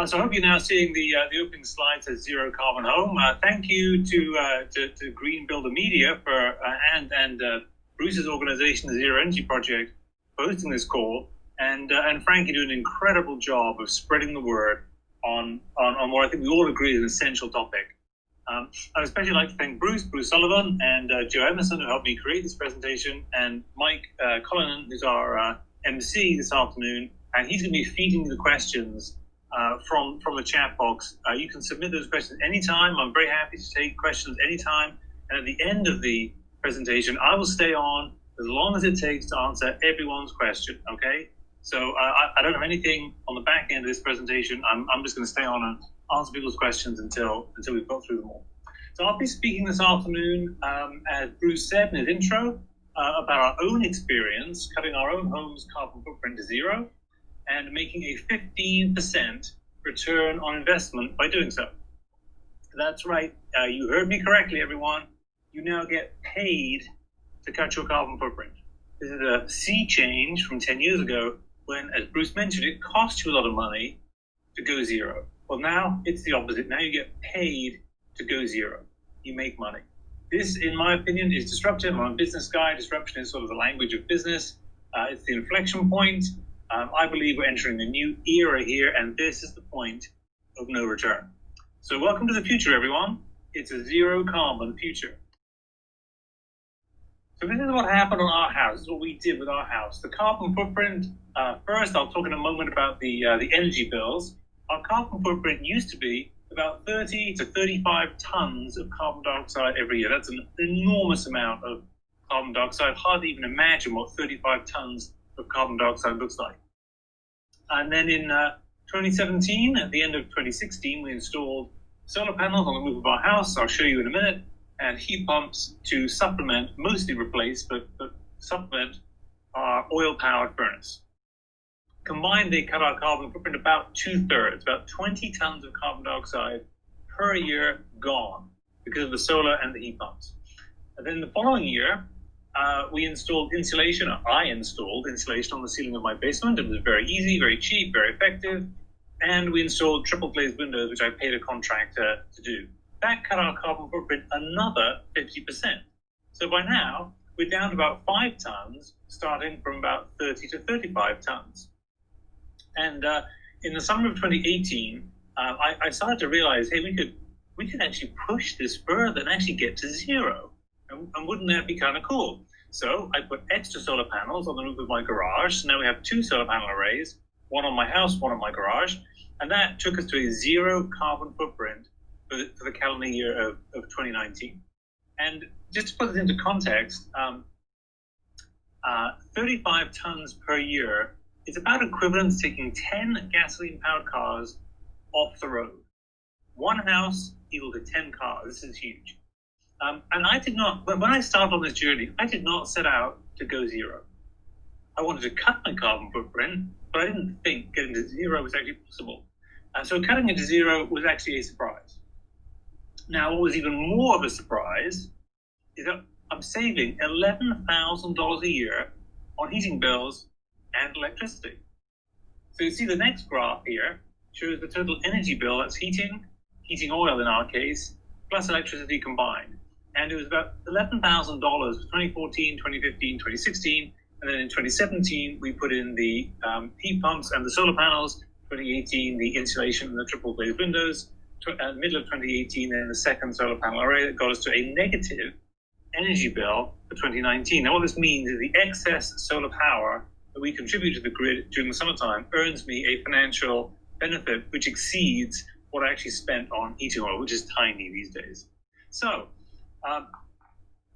So I hope you're now seeing the opening slides as Zero Carbon Home. Thank you to Green Builder Media for and Bruce's organization, the Zero Energy Project, for hosting this call, and Frankie doing an incredible job of spreading the word on what I think we all agree is an essential topic. I'd especially like to thank Bruce Sullivan, and Joe Emerson, who helped me create this presentation, and Mike Cullinan, who's our MC this afternoon, and he's going to be feeding the questions from the chat box. You can submit those questions anytime. I'm very happy to take questions anytime. And at the end of the presentation, I will stay on as long as it takes to answer everyone's question, okay? So I don't have anything on the back end of this presentation. I'm just going to stay on and answer people's questions until we've got through them all. So I'll be speaking this afternoon, as Bruce said in his intro, about our own experience cutting our own home's carbon footprint to zero and making a 15% return on investment by doing so. That's right. You heard me correctly, everyone. You now get paid to cut your carbon footprint. This is a sea change from 10 years ago when, as Bruce mentioned, it cost you a lot of money to go zero. Well, now it's the opposite. Now you get paid to go zero. You make money. This, in my opinion, is disruptive. I'm a business guy. Disruption is sort of the language of business. It's the inflection point. I believe we're entering a new era here, and this is the point of no return. So welcome to the future, everyone. It's a zero carbon future. So this is what happened on our house. This is what we did with our house. The carbon footprint, first I'll talk in a moment about the energy bills. Our carbon footprint used to be about 30 to 35 tons of carbon dioxide every year. That's an enormous amount of carbon dioxide. Hardly even imagine what 35 tons of carbon dioxide looks like. And then in 2017, at the end of 2016, we installed solar panels on the roof of our house. I'll show you in a minute, and heat pumps to supplement, mostly replace, but supplement our oil-powered furnace. Combined, they cut our carbon footprint about 2/3, about 20 tons of carbon dioxide per year gone because of the solar and the heat pumps. And then the following year, we installed insulation, or I installed insulation on the ceiling of my basement. It was very easy, very cheap, very effective. And we installed triple-glazed windows, which I paid a contractor to do. That cut our carbon footprint another 50%. So by now, we're down to about 5 tons, starting from about 30 to 35 tons. And in the summer of 2018, I started to realize, hey, we could actually push this further and actually get to zero. And wouldn't that be kind of cool? So I put extra solar panels on the roof of my garage. So now we have 2 solar panel arrays, one on my house, one on my garage. And that took us to a zero carbon footprint for the calendar year of 2019. And just to put this into context, 35 tons per year is about equivalent to taking 10 gasoline-powered cars off the road. One house equal to 10 cars. This is huge. And I did not, when I started on this journey, I did not set out to go zero. I wanted to cut my carbon footprint, but I didn't think getting to zero was actually possible. So cutting it to zero was actually a surprise. Now, what was even more of a surprise is that I'm saving $11,000 a year on heating bills and electricity. So you see the next graph here shows the total energy bill. That's heating oil in our case, plus electricity combined. And it was about $11,000 for 2014, 2015, 2016. And then in 2017, we put in the heat pumps and the solar panels. 2018, the insulation and the triple-glazed windows. Middle of 2018, then the second solar panel array that got us to a negative energy bill for 2019. Now, what this means is the excess solar power that we contribute to the grid during the summertime earns me a financial benefit which exceeds what I actually spent on heating oil, which is tiny these days. So,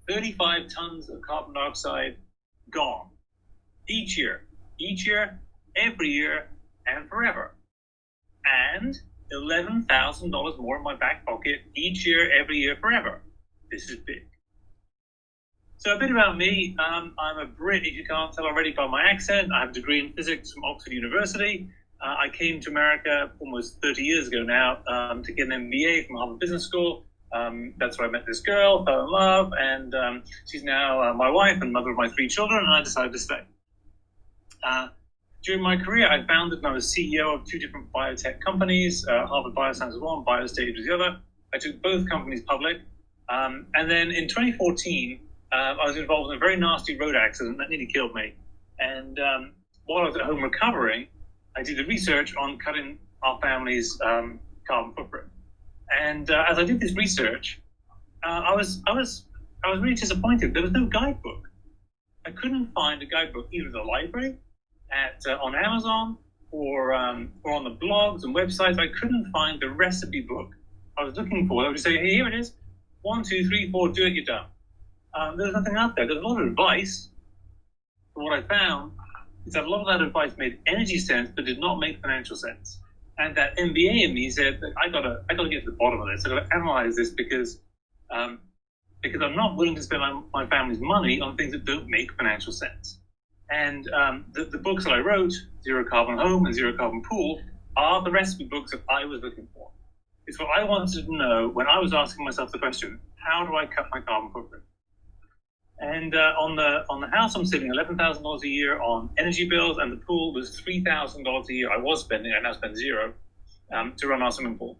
35 tons of carbon dioxide gone each year, every year, and forever. And $11,000 more in my back pocket each year, every year, forever. This is big. So a bit about me. I'm a Brit, if you can't tell already by my accent. I have a degree in physics from Oxford University. I came to America almost 30 years ago now to get an MBA from Harvard Business School. That's where I met this girl, fell in love, and she's now my wife and mother of my 3 children, and I decided to stay. During my career, I founded and I was CEO of 2 different biotech companies. Harvard Bioscience was one, BioStage was the other. I took both companies public. And then in 2014, I was involved in a very nasty road accident that nearly killed me. And while I was at home recovering, I did the research on cutting our family's carbon footprint. And as I did this research, I was really disappointed. There was no guidebook. I couldn't find a guidebook either at the library, on Amazon, or on the blogs and websites. I couldn't find the recipe book I was looking for. I would say, hey, here it is. 1, 2, 3, 4, do it, you're done. There's nothing out there. There's a lot of advice. But what I found is that a lot of that advice made energy sense, but did not make financial sense. And that MBA in me said that I gotta get to the bottom of this. I gotta analyze this because I'm not willing to spend my family's money on things that don't make financial sense. And the books that I wrote, Zero Carbon Home and Zero Carbon Pool, are the recipe books that I was looking for. It's what I wanted to know when I was asking myself the question, how do I cut my carbon footprint? And on the house, I'm saving $11,000 a year on energy bills, and the pool was $3,000 a year. I was spending, I now spend zero to run our swimming pool.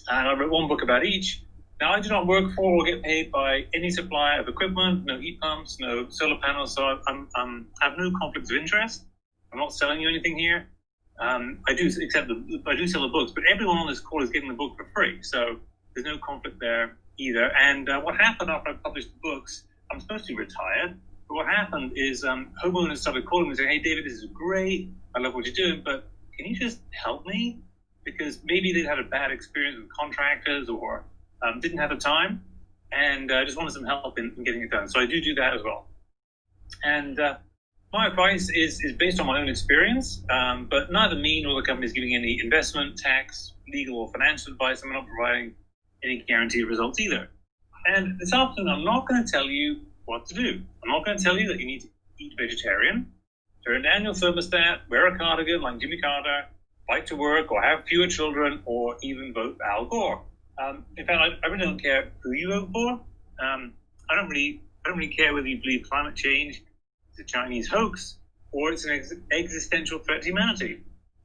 And I wrote one book about each. Now, I do not work for or get paid by any supplier of equipment, no heat pumps, no solar panels, so I have no conflicts of interest. I'm not selling you anything here. I do sell the books, but everyone on this call is getting the book for free, so there's no conflict there either. And what happened after I published the books, I'm supposed to be retired, but what happened is homeowners started calling me and saying, hey, David, this is great. I love what you're doing, but can you just help me? Because maybe they'd had a bad experience with contractors or didn't have the time, and just wanted some help in getting it done. So I do that as well. And my advice is based on my own experience, but neither me nor the company is giving any investment, tax, legal, or financial advice. I'm not providing any guaranteed results either. And this afternoon, I'm not going to tell you what to do. I'm not going to tell you that you need to eat vegetarian, turn down your thermostat, wear a cardigan like Jimmy Carter, bike to work, or have fewer children, or even vote for Al Gore. In fact, I really don't care who you vote for. I don't really care whether you believe climate change is a Chinese hoax or it's an existential threat to humanity.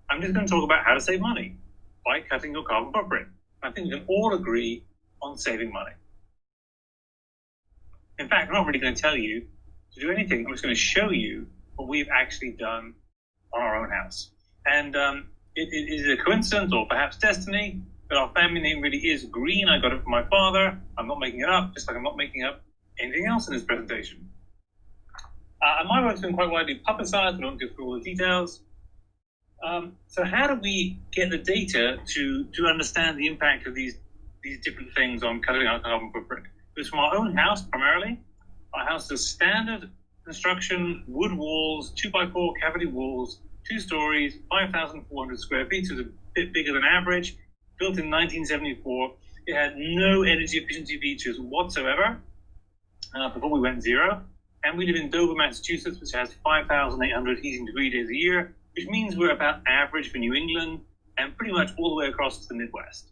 I'm just going to talk about how to save money by cutting your carbon footprint. I think we can all agree on saving money. In fact, I'm not really going to tell you to do anything. I'm just going to show you what we've actually done on our own house. And it is a coincidence or perhaps destiny, but our family name really is Green. I got it from my father. I'm not making it up, just like I'm not making up anything else in this presentation. And my work's been quite widely publicized. I don't go through all the details. So how do we get the data to understand the impact of these different things on cutting our carbon footprint? It was from our own house primarily. Our house is standard construction, wood walls, 2x4 cavity walls, 2 stories, 5,400 square feet, so it's a bit bigger than average. Built in 1974. It had no energy efficiency features whatsoever before we went zero. And we live in Dover, Massachusetts, which has 5,800 heating degree days a year, which means we're about average for New England and pretty much all the way across to the Midwest.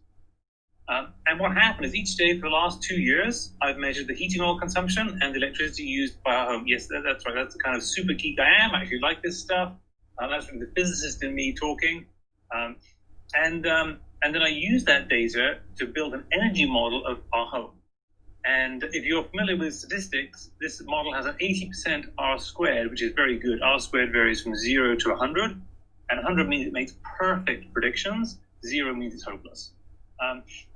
And what happened is each day for the last 2 years, I've measured the heating oil consumption and the electricity used by our home. Yes, that's right. That's the kind of super geek I am. I actually like this stuff. That's from the physicist in me talking. And then I use that data to build an energy model of our home. And if you're familiar with statistics, this model has an 80% R squared, which is very good. R squared varies from 0 to 100. And 100 means it makes perfect predictions. 0 means it's hopeless.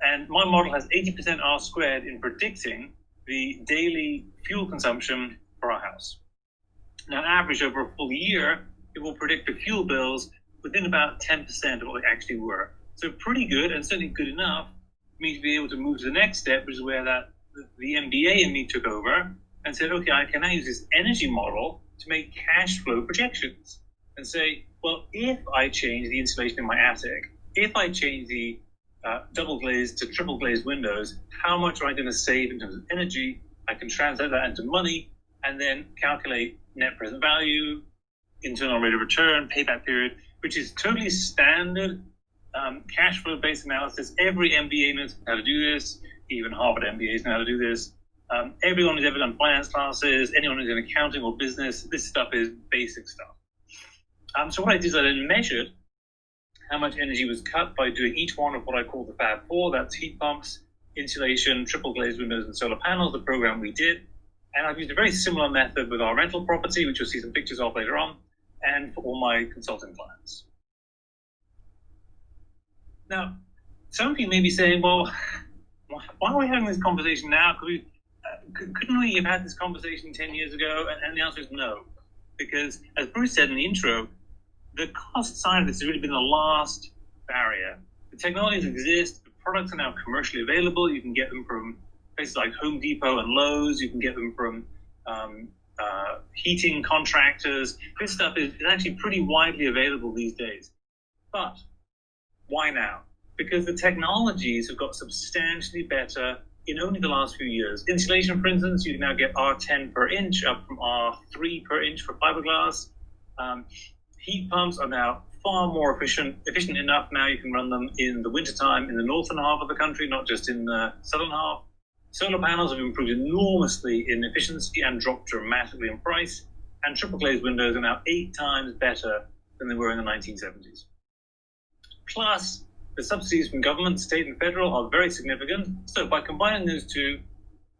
And my model has 80% R squared in predicting the daily fuel consumption for our house. Now, on average, over a full year, it will predict the fuel bills within about 10% of what they actually were. So pretty good, and certainly good enough for me to be able to move to the next step, which is where the MBA in me took over and said, okay, I can now use this energy model to make cash flow projections and say, well, if I change the insulation in my attic, if I change the double-glazed to triple-glazed windows, how much am I going to save in terms of energy? I can translate that into money and then calculate net present value, internal rate of return, payback period, which is totally standard cash flow-based analysis. Every MBA knows how to do this. Even Harvard MBAs know how to do this. Everyone who's ever done finance classes, anyone who's in accounting or business, this stuff is basic stuff. So what I did is I then measured how much energy was cut by doing each one of what I call the Fab Four. That's heat pumps, insulation, triple-glazed windows, and solar panels, the program we did. And I've used a very similar method with our rental property, which you'll see some pictures of later on, and for all my consulting clients. Now, some of you may be saying, well, why are we having this conversation now? Couldn't we have had this conversation 10 years ago? And the answer is no. Because, as Bruce said in the intro, the cost side of this has really been the last barrier. The technologies exist, the products are now commercially available. You can get them from places like Home Depot and Lowe's. You can get them from heating contractors. This stuff is actually pretty widely available these days. But why now? Because the technologies have got substantially better in only the last few years. Insulation, for instance, you can now get R10 per inch up from R3 per inch for fiberglass. Heat pumps are now far more efficient enough now you can run them in the wintertime in the northern half of the country, not just in the southern half. Solar panels have improved enormously in efficiency and dropped dramatically in price, and triple-glazed windows are now 8 times better than they were in the 1970s. Plus, the subsidies from government, state and federal are very significant. So by combining those two,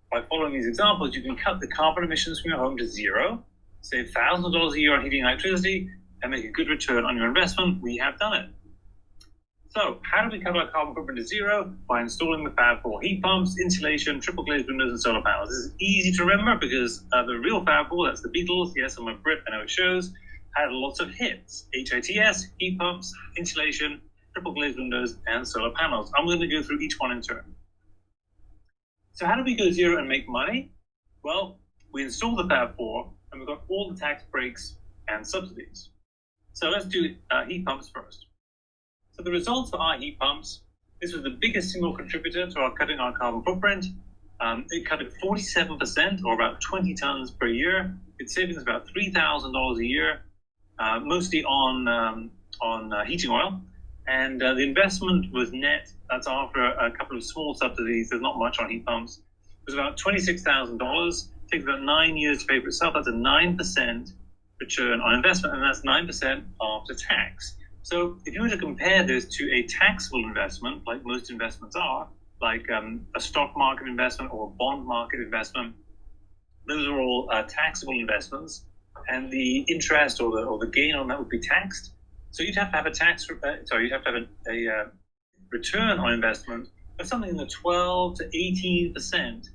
by following these examples, you can cut the carbon emissions from your home to zero, save thousands of dollars a year on heating and electricity, and make a good return on your investment. We have done it. So how do we cut our carbon footprint to zero? By installing the Fab Four: heat pumps, insulation, triple-glazed windows, and solar panels. This is easy to remember because the real Fab Four, that's the Beatles, yes, I'm a Brit, I know it shows, had lots of hits. HITS, heat pumps, insulation, triple-glazed windows, and solar panels. I'm going to go through each one in turn. So how do we go zero and make money? Well, we install the Fab Four, and we've got all the tax breaks and subsidies. So let's do heat pumps first. So the results for our heat pumps, this was the biggest single contributor to our cutting our carbon footprint. It cut it 47%, or about 20 tons per year. Its savings about $3,000 a year, mostly on heating oil. And the investment was net, that's after a couple of small subsidies, there's not much on heat pumps. It was about $26,000. It takes about 9 years to pay for itself. That's a 9% return on investment, and that's 9% after tax. So if you were to compare this to a taxable investment, like most investments are, like a stock market investment or a bond market investment, those are all taxable investments, and the interest or the gain on that would be taxed. So you'd have to have a return on investment of something in the 12 to 18%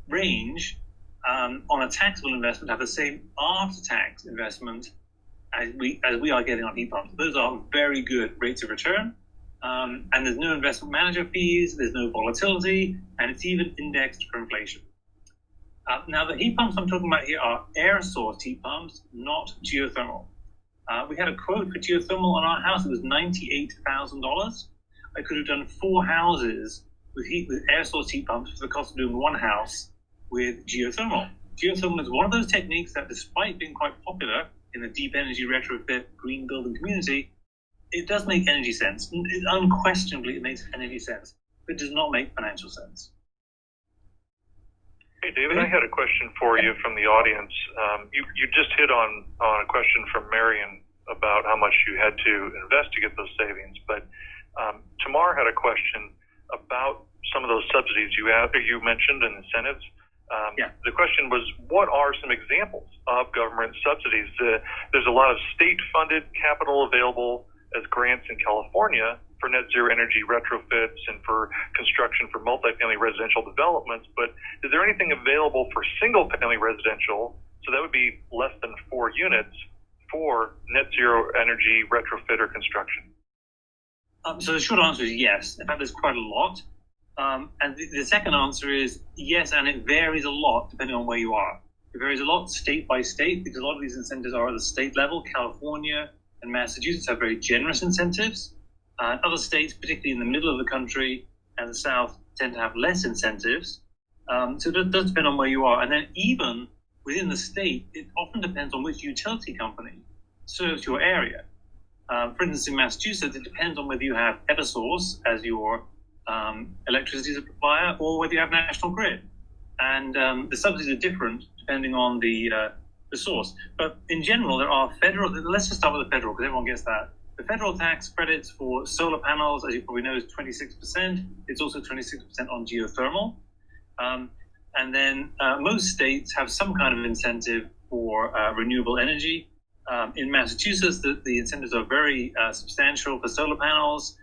range on a taxable investment to have the same after-tax investment as we are getting on heat pumps. Those are very good rates of return, and there's no investment manager fees, there's no volatility, and it's even indexed for inflation. Now, the heat pumps I'm talking about here are air-source heat pumps, not geothermal. We had a quote for geothermal on our house. It was $98,000. I could have done 4 houses with air-source heat pumps for the cost of doing 1 house with geothermal. Geothermal is one of those techniques that, despite being quite popular in the deep energy retrofit green building community, it does make energy sense. Unquestionably, it makes energy sense, but it does not make financial sense. Hey, David, I had a question for you from the audience. You just hit on a question from Marion about how much you had to invest to get those savings, but Tamar had a question about some of those subsidies you mentioned and incentives. The question was, what are some examples of government subsidies? There's a lot of state-funded capital available as grants in California for net zero energy retrofits and for construction for multifamily residential developments, but is there anything available for single-family residential, so that would be less than 4 units, for net zero energy retrofit or construction? So the short answer is yes. In fact, there's quite a lot. And the second answer is yes, and it varies a lot depending on where you are. It varies a lot state by state, because a lot of these incentives are at the state level. California and Massachusetts have very generous incentives. Other states, particularly in the middle of the country and the South, tend to have less incentives. So it does depend on where you are. And then even within the state, it often depends on which utility company serves your area. For instance, in Massachusetts, it depends on whether you have Eversource as your electricity supplier or whether you have National Grid. And the subsidies are different depending on the the source. But in general, there are federal, let's just start with the federal, because everyone gets that. The federal tax credits for solar panels, as you probably know, is 26%. It's also 26% on geothermal. And then most states have some kind of incentive for renewable energy. In Massachusetts, the incentives are very substantial for solar panels.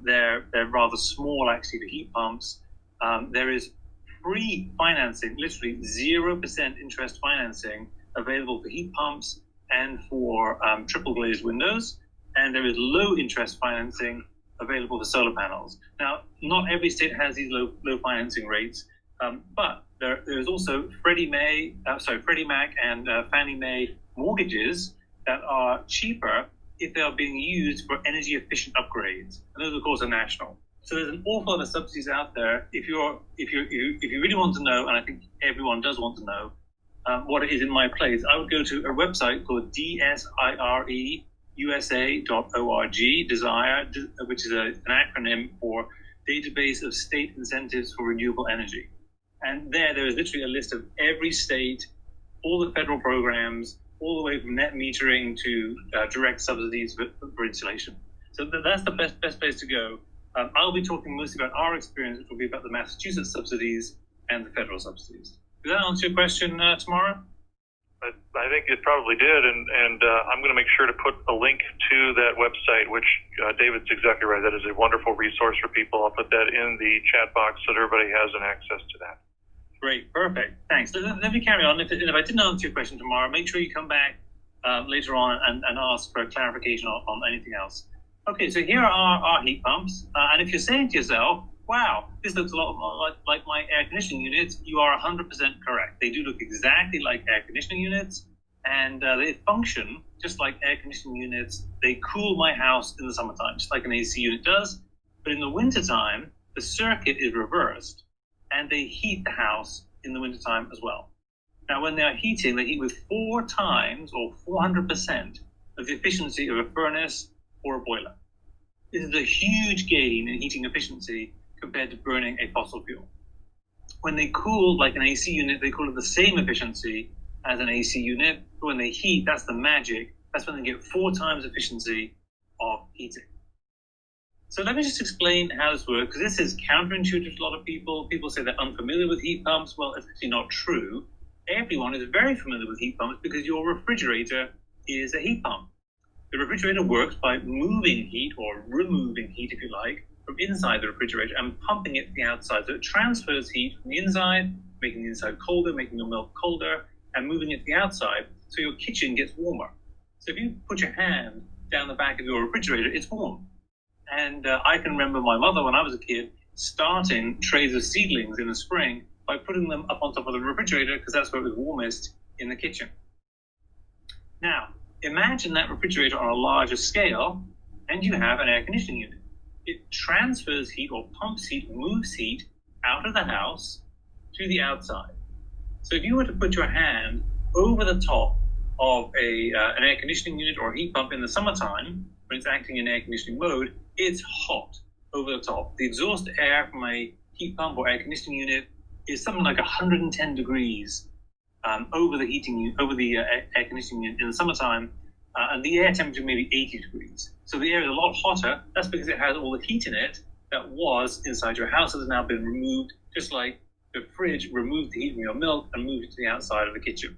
They're rather small, actually, for heat pumps. There is free financing, literally 0% interest financing available for heat pumps and for triple-glazed windows. And there is low interest financing available for solar panels. Now, not every state has these low financing rates, but there is also Freddie Mac and Fannie Mae mortgages that are cheaper if they are being used for energy efficient upgrades. And those, of course, are national. So there's an awful lot of subsidies out there. If you really want to know, and I think everyone does want to know what it is in my place, I would go to a website called DSIREUSA.org, Desire, which is an acronym for Database of State Incentives for Renewable Energy. And there is literally a list of every state, all the federal programs, all the way from net metering to direct subsidies for insulation. So that's the best place to go. I'll be talking mostly about our experience, which will be about the Massachusetts subsidies and the federal subsidies. Does that answer your question, Tamara? I think it probably did, and I'm going to make sure to put a link to that website, which David's exactly right. That is a wonderful resource for people. I'll put that in the chat box so that everybody has an access to that. Great, perfect, thanks. Let me carry on. If I didn't answer your question tomorrow, make sure you come back later on and ask for clarification on anything else. Okay, so here are our heat pumps, and if you're saying to yourself, wow, this looks a lot more like my air conditioning units, you are 100% correct. They do look exactly like air conditioning units, and they function just like air conditioning units. They cool my house in the summertime, just like an AC unit does. But in the wintertime, the circuit is reversed, and they heat the house in the wintertime as well. Now, when they are heating, they heat with 4 times or 400% of the efficiency of a furnace or a boiler. This is a huge gain in heating efficiency compared to burning a fossil fuel. When they cool like an AC unit, they cool at the same efficiency as an AC unit, but when they heat, that's the magic. That's when they get 4 times efficiency of heating. So let me just explain how this works, because this is counterintuitive to a lot of people. People say they're unfamiliar with heat pumps. Well, it's actually not true. Everyone is very familiar with heat pumps because your refrigerator is a heat pump. The refrigerator works by moving heat, or removing heat if you like, from inside the refrigerator and pumping it to the outside. So it transfers heat from the inside, making the inside colder, making your milk colder, and moving it to the outside so your kitchen gets warmer. So if you put your hand down the back of your refrigerator, it's warm. And I can remember my mother, when I was a kid, starting trays of seedlings in the spring by putting them up on top of the refrigerator because that's where it was warmest in the kitchen. Now, imagine that refrigerator on a larger scale, and you have an air conditioning unit. It transfers heat or pumps heat, moves heat out of the house to the outside. So if you were to put your hand over the top of an air conditioning unit or a heat pump in the summertime, when it's acting in air conditioning mode, it's hot over the top. The exhaust air from a heat pump or air conditioning unit is something like 110 degrees over the air conditioning unit in the summertime, and the air temperature may be 80 degrees. So the air is a lot hotter. That's because it has all the heat in it that was inside your house that has now been removed, just like the fridge removed the heat from your milk and moved it to the outside of the kitchen.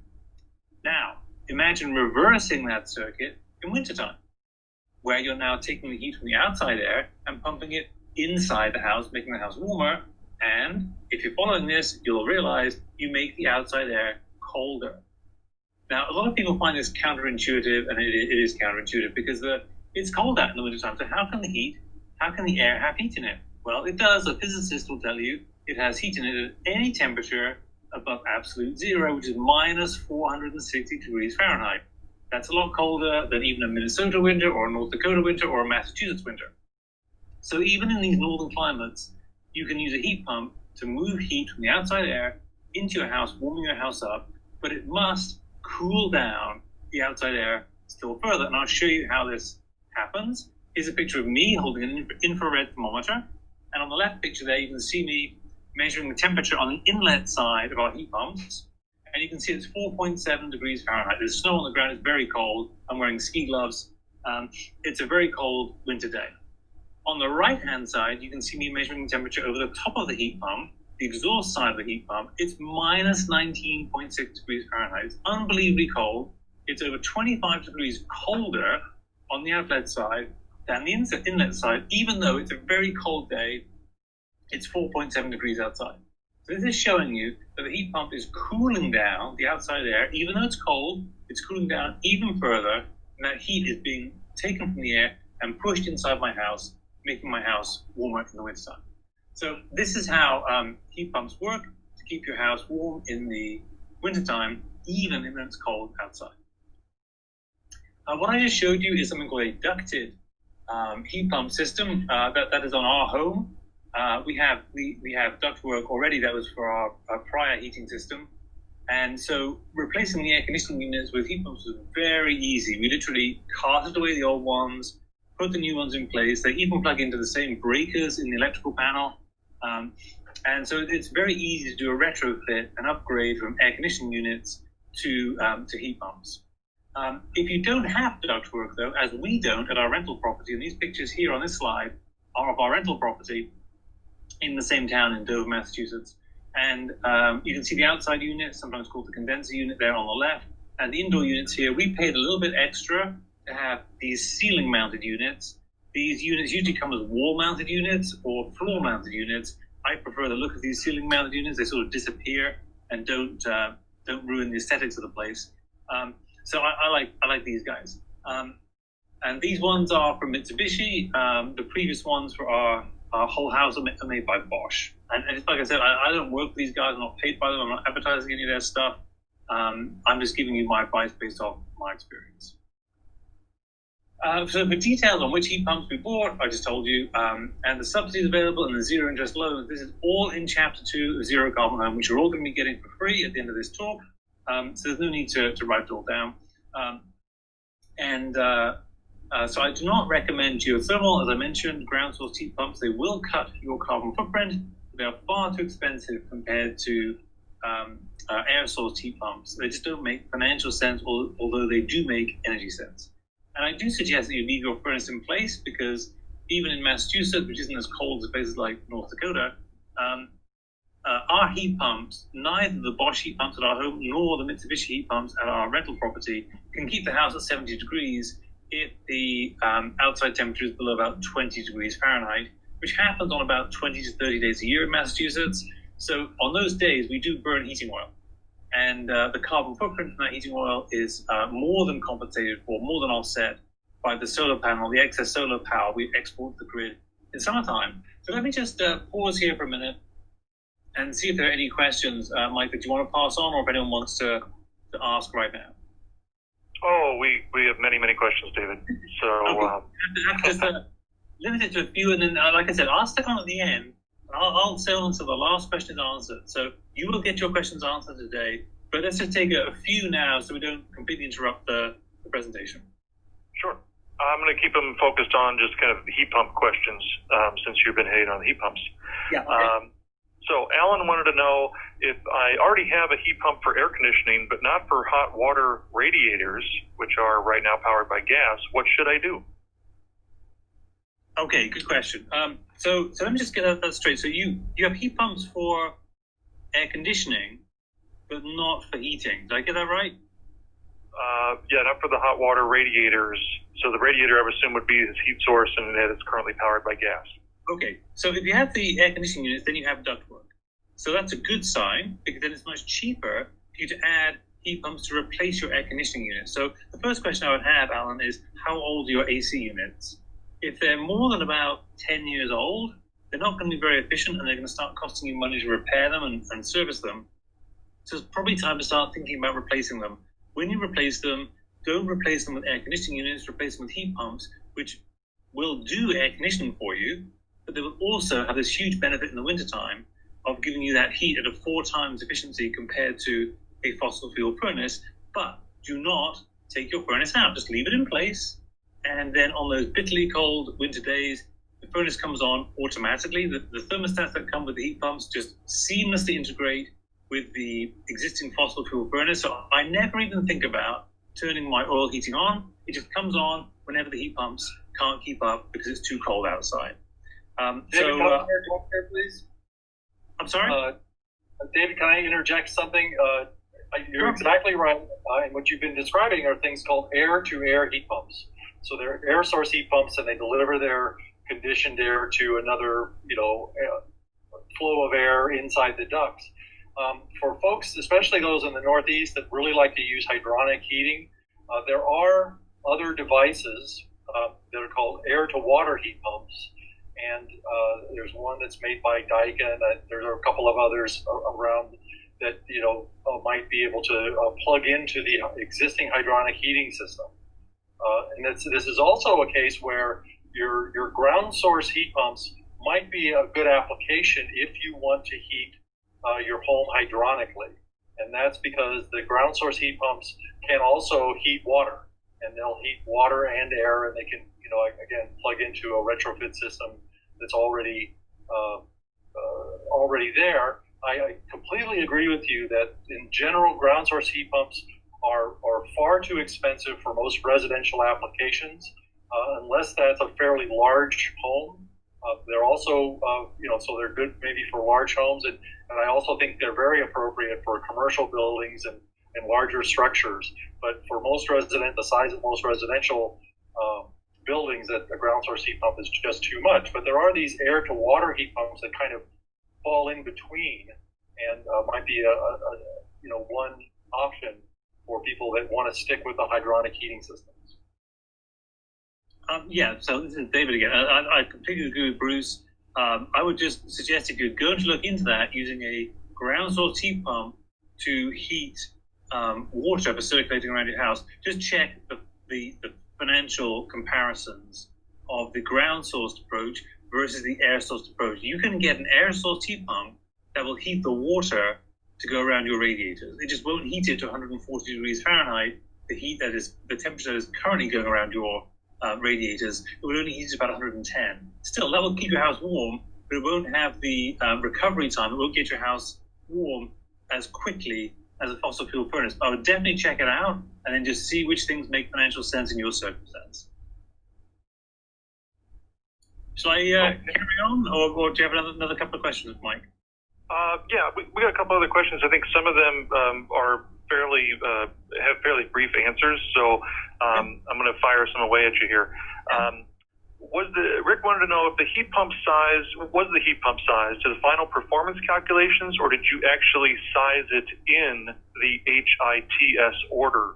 Now, imagine reversing that circuit in wintertime, where you're now taking the heat from the outside air and pumping it inside the house, making the house warmer. And if you're following this, you'll realize you make the outside air colder. Now, a lot of people find this counterintuitive, and it is counterintuitive because it's cold out in the wintertime. So how can the air have heat in it? Well, it does. A physicist will tell you it has heat in it at any temperature above absolute zero, which is minus 460 degrees Fahrenheit. That's a lot colder than even a Minnesota winter or a North Dakota winter or a Massachusetts winter. So even in these northern climates, you can use a heat pump to move heat from the outside air into your house, warming your house up, but it must cool down the outside air still further. And I'll show you how this happens. Here's a picture of me holding an infrared thermometer. And on the left picture there, you can see me measuring the temperature on the inlet side of our heat pumps. and you can see it's 4.7 degrees Fahrenheit. There's snow on the ground. It's very cold. I'm wearing ski gloves. It's a very cold winter day. On the right-hand side, you can see me measuring the temperature over the top of the heat pump, the exhaust side of the heat pump. It's minus 19.6 degrees Fahrenheit. It's unbelievably cold. It's over 25 degrees colder on the outlet side than the inlet side, even though it's a very cold day. It's 4.7 degrees outside. So this is showing you that the heat pump is cooling down the outside air. Even though it's cold, it's cooling down even further, and that heat is being taken from the air and pushed inside my house, making my house warmer in the wintertime. So this is how heat pumps work to keep your house warm in the wintertime, even when it's cold outside. What I just showed you is something called a ducted heat pump system that is on our home. We have ductwork already that was for our prior heating system. And so replacing the air conditioning units with heat pumps was very easy. We literally carted away the old ones, put the new ones in place. They even plug into the same breakers in the electrical panel. And so it's very easy to do a retrofit and upgrade from air conditioning units to heat pumps. If you don't have ductwork, though, as we don't at our rental property, and these pictures here on this slide are of our rental property in the same town in Dover, Massachusetts. And you can see the outside unit, sometimes called the condenser unit, there on the left. And the indoor units here, we paid a little bit extra to have these ceiling-mounted units. These units usually come as wall-mounted units or floor-mounted units. I prefer the look of these ceiling-mounted units. They sort of disappear and don't ruin the aesthetics of the place. So I like these guys. And these ones are from Mitsubishi. The previous ones for our whole house are made by Bosch. And like I said, I don't work with these guys. I'm not paid by them. I'm not advertising any of their stuff. I'm just giving you my advice based off my experience. So for details on which heat pumps we bought, I just told you, and the subsidies available and the zero interest loans, this is all in Chapter 2 of Zero Carbon Home, which you're all going to be getting for free at the end of this talk. So there's no need to write it all down. So I do not recommend geothermal. As I mentioned, ground source heat pumps, they will cut your carbon footprint. They are far too expensive compared to air source heat pumps. They just don't make financial sense, although they do make energy sense. And I do suggest that you leave your furnace in place, because even in Massachusetts, which isn't as cold as places like North Dakota, our heat pumps, neither the Bosch heat pumps at our home nor the Mitsubishi heat pumps at our rental property, can keep the house at 70 degrees if the outside temperature is below about 20 degrees Fahrenheit, which happens on about 20 to 30 days a year in Massachusetts. So on those days, we do burn heating oil. And the carbon footprint from that heating oil is more than compensated for, more than offset by the solar panel, the excess solar power we export to the grid in summertime. So let me just pause here for a minute and see if there are any questions, Mike, that you want to pass on, or if anyone wants to ask right now. Oh, we have many questions, David. So okay. Just limit it to a few, and then, like I said, I'll stick on at the end. I'll say on until the last question is answered. So you will get your questions answered today, but let's just take a few now so we don't completely interrupt the presentation. Sure. I'm going to keep them focused on just kind of the heat pump questions, since you've been hitting on the heat pumps. Yeah. Okay. So Alan wanted to know if I already have a heat pump for air conditioning, but not for hot water radiators, which are right now powered by gas. What should I do? Okay, good question. So let me just get that straight. So you have heat pumps for air conditioning, but not for heating. Did I get that right? Yeah, not for the hot water radiators. So the radiator, I would assume, would be his heat source, and it is currently powered by gas. Okay, so if you have the air conditioning units, then you have ductwork. So that's a good sign, because then it's much cheaper for you to add heat pumps to replace your air conditioning units. So the first question I would have, Alan, is how old are your AC units? If they're more than about 10 years old, they're not going to be very efficient, and they're going to start costing you money to repair them and service them. So it's probably time to start thinking about replacing them. When you replace them, don't replace them with air conditioning units, replace them with heat pumps, which will do air conditioning for you, but they will also have this huge benefit in the wintertime of giving you that heat at a 4 times efficiency compared to a fossil fuel furnace. But do not take your furnace out. Just leave it in place. And then on those bitterly cold winter days, the furnace comes on automatically. The thermostats that come with the heat pumps just seamlessly integrate with the existing fossil fuel furnace. So I never even think about turning my oil heating on. It just comes on whenever the heat pumps can't keep up because it's too cold outside. David, please. I'm sorry? David, can I interject something? You're exactly right. And what you've been describing are things called air-to-air heat pumps. So they're air source heat pumps, and they deliver their conditioned air to another, flow of air inside the ducts. For folks, especially those in the Northeast that really like to use hydronic heating, there are other devices that are called air-to-water heat pumps. And there's one that's made by Daikin, and there are a couple of others around that might be able to plug into the existing hydronic heating system. And this is also a case where your ground source heat pumps might be a good application if you want to heat your home hydronically. And that's because the ground source heat pumps can also heat water, and they'll heat water and air, and they can, again, plug into a retrofit system that's already there. I completely agree with you that in general, ground source heat pumps are far too expensive for most residential applications, unless that's a fairly large home. They're also, so they're good maybe for large homes, and I also think they're very appropriate for commercial buildings and larger structures. But for the size of most residential buildings, that a ground source heat pump is just too much. But there are these air-to-water heat pumps that kind of fall in between, and might be one option for people that want to stick with the hydronic heating systems. So this is David again. I completely agree with Bruce. I would just suggest if you're going to look into that, using a ground source heat pump to heat water for circulating around your house, just check the financial comparisons of the ground sourced approach versus the air sourced approach. You can get an air sourced heat pump that will heat the water to go around your radiators. It just won't heat it to 140 degrees Fahrenheit, the temperature that is currently going around your radiators. It would only heat it about 110. Still, that will keep your house warm, but it won't have the recovery time. It won't get your house warm as quickly as a fossil fuel furnace. I would definitely check it out and then just see which things make financial sense in your circumstance. Shall I carry on, or do you have another couple of questions, Mike? We got a couple other questions. I think some of them are have fairly brief answers, so I'm going to fire some away at you here. Rick wanted to know if the heat pump size to the final performance calculations, or did you actually size it in the HITS order?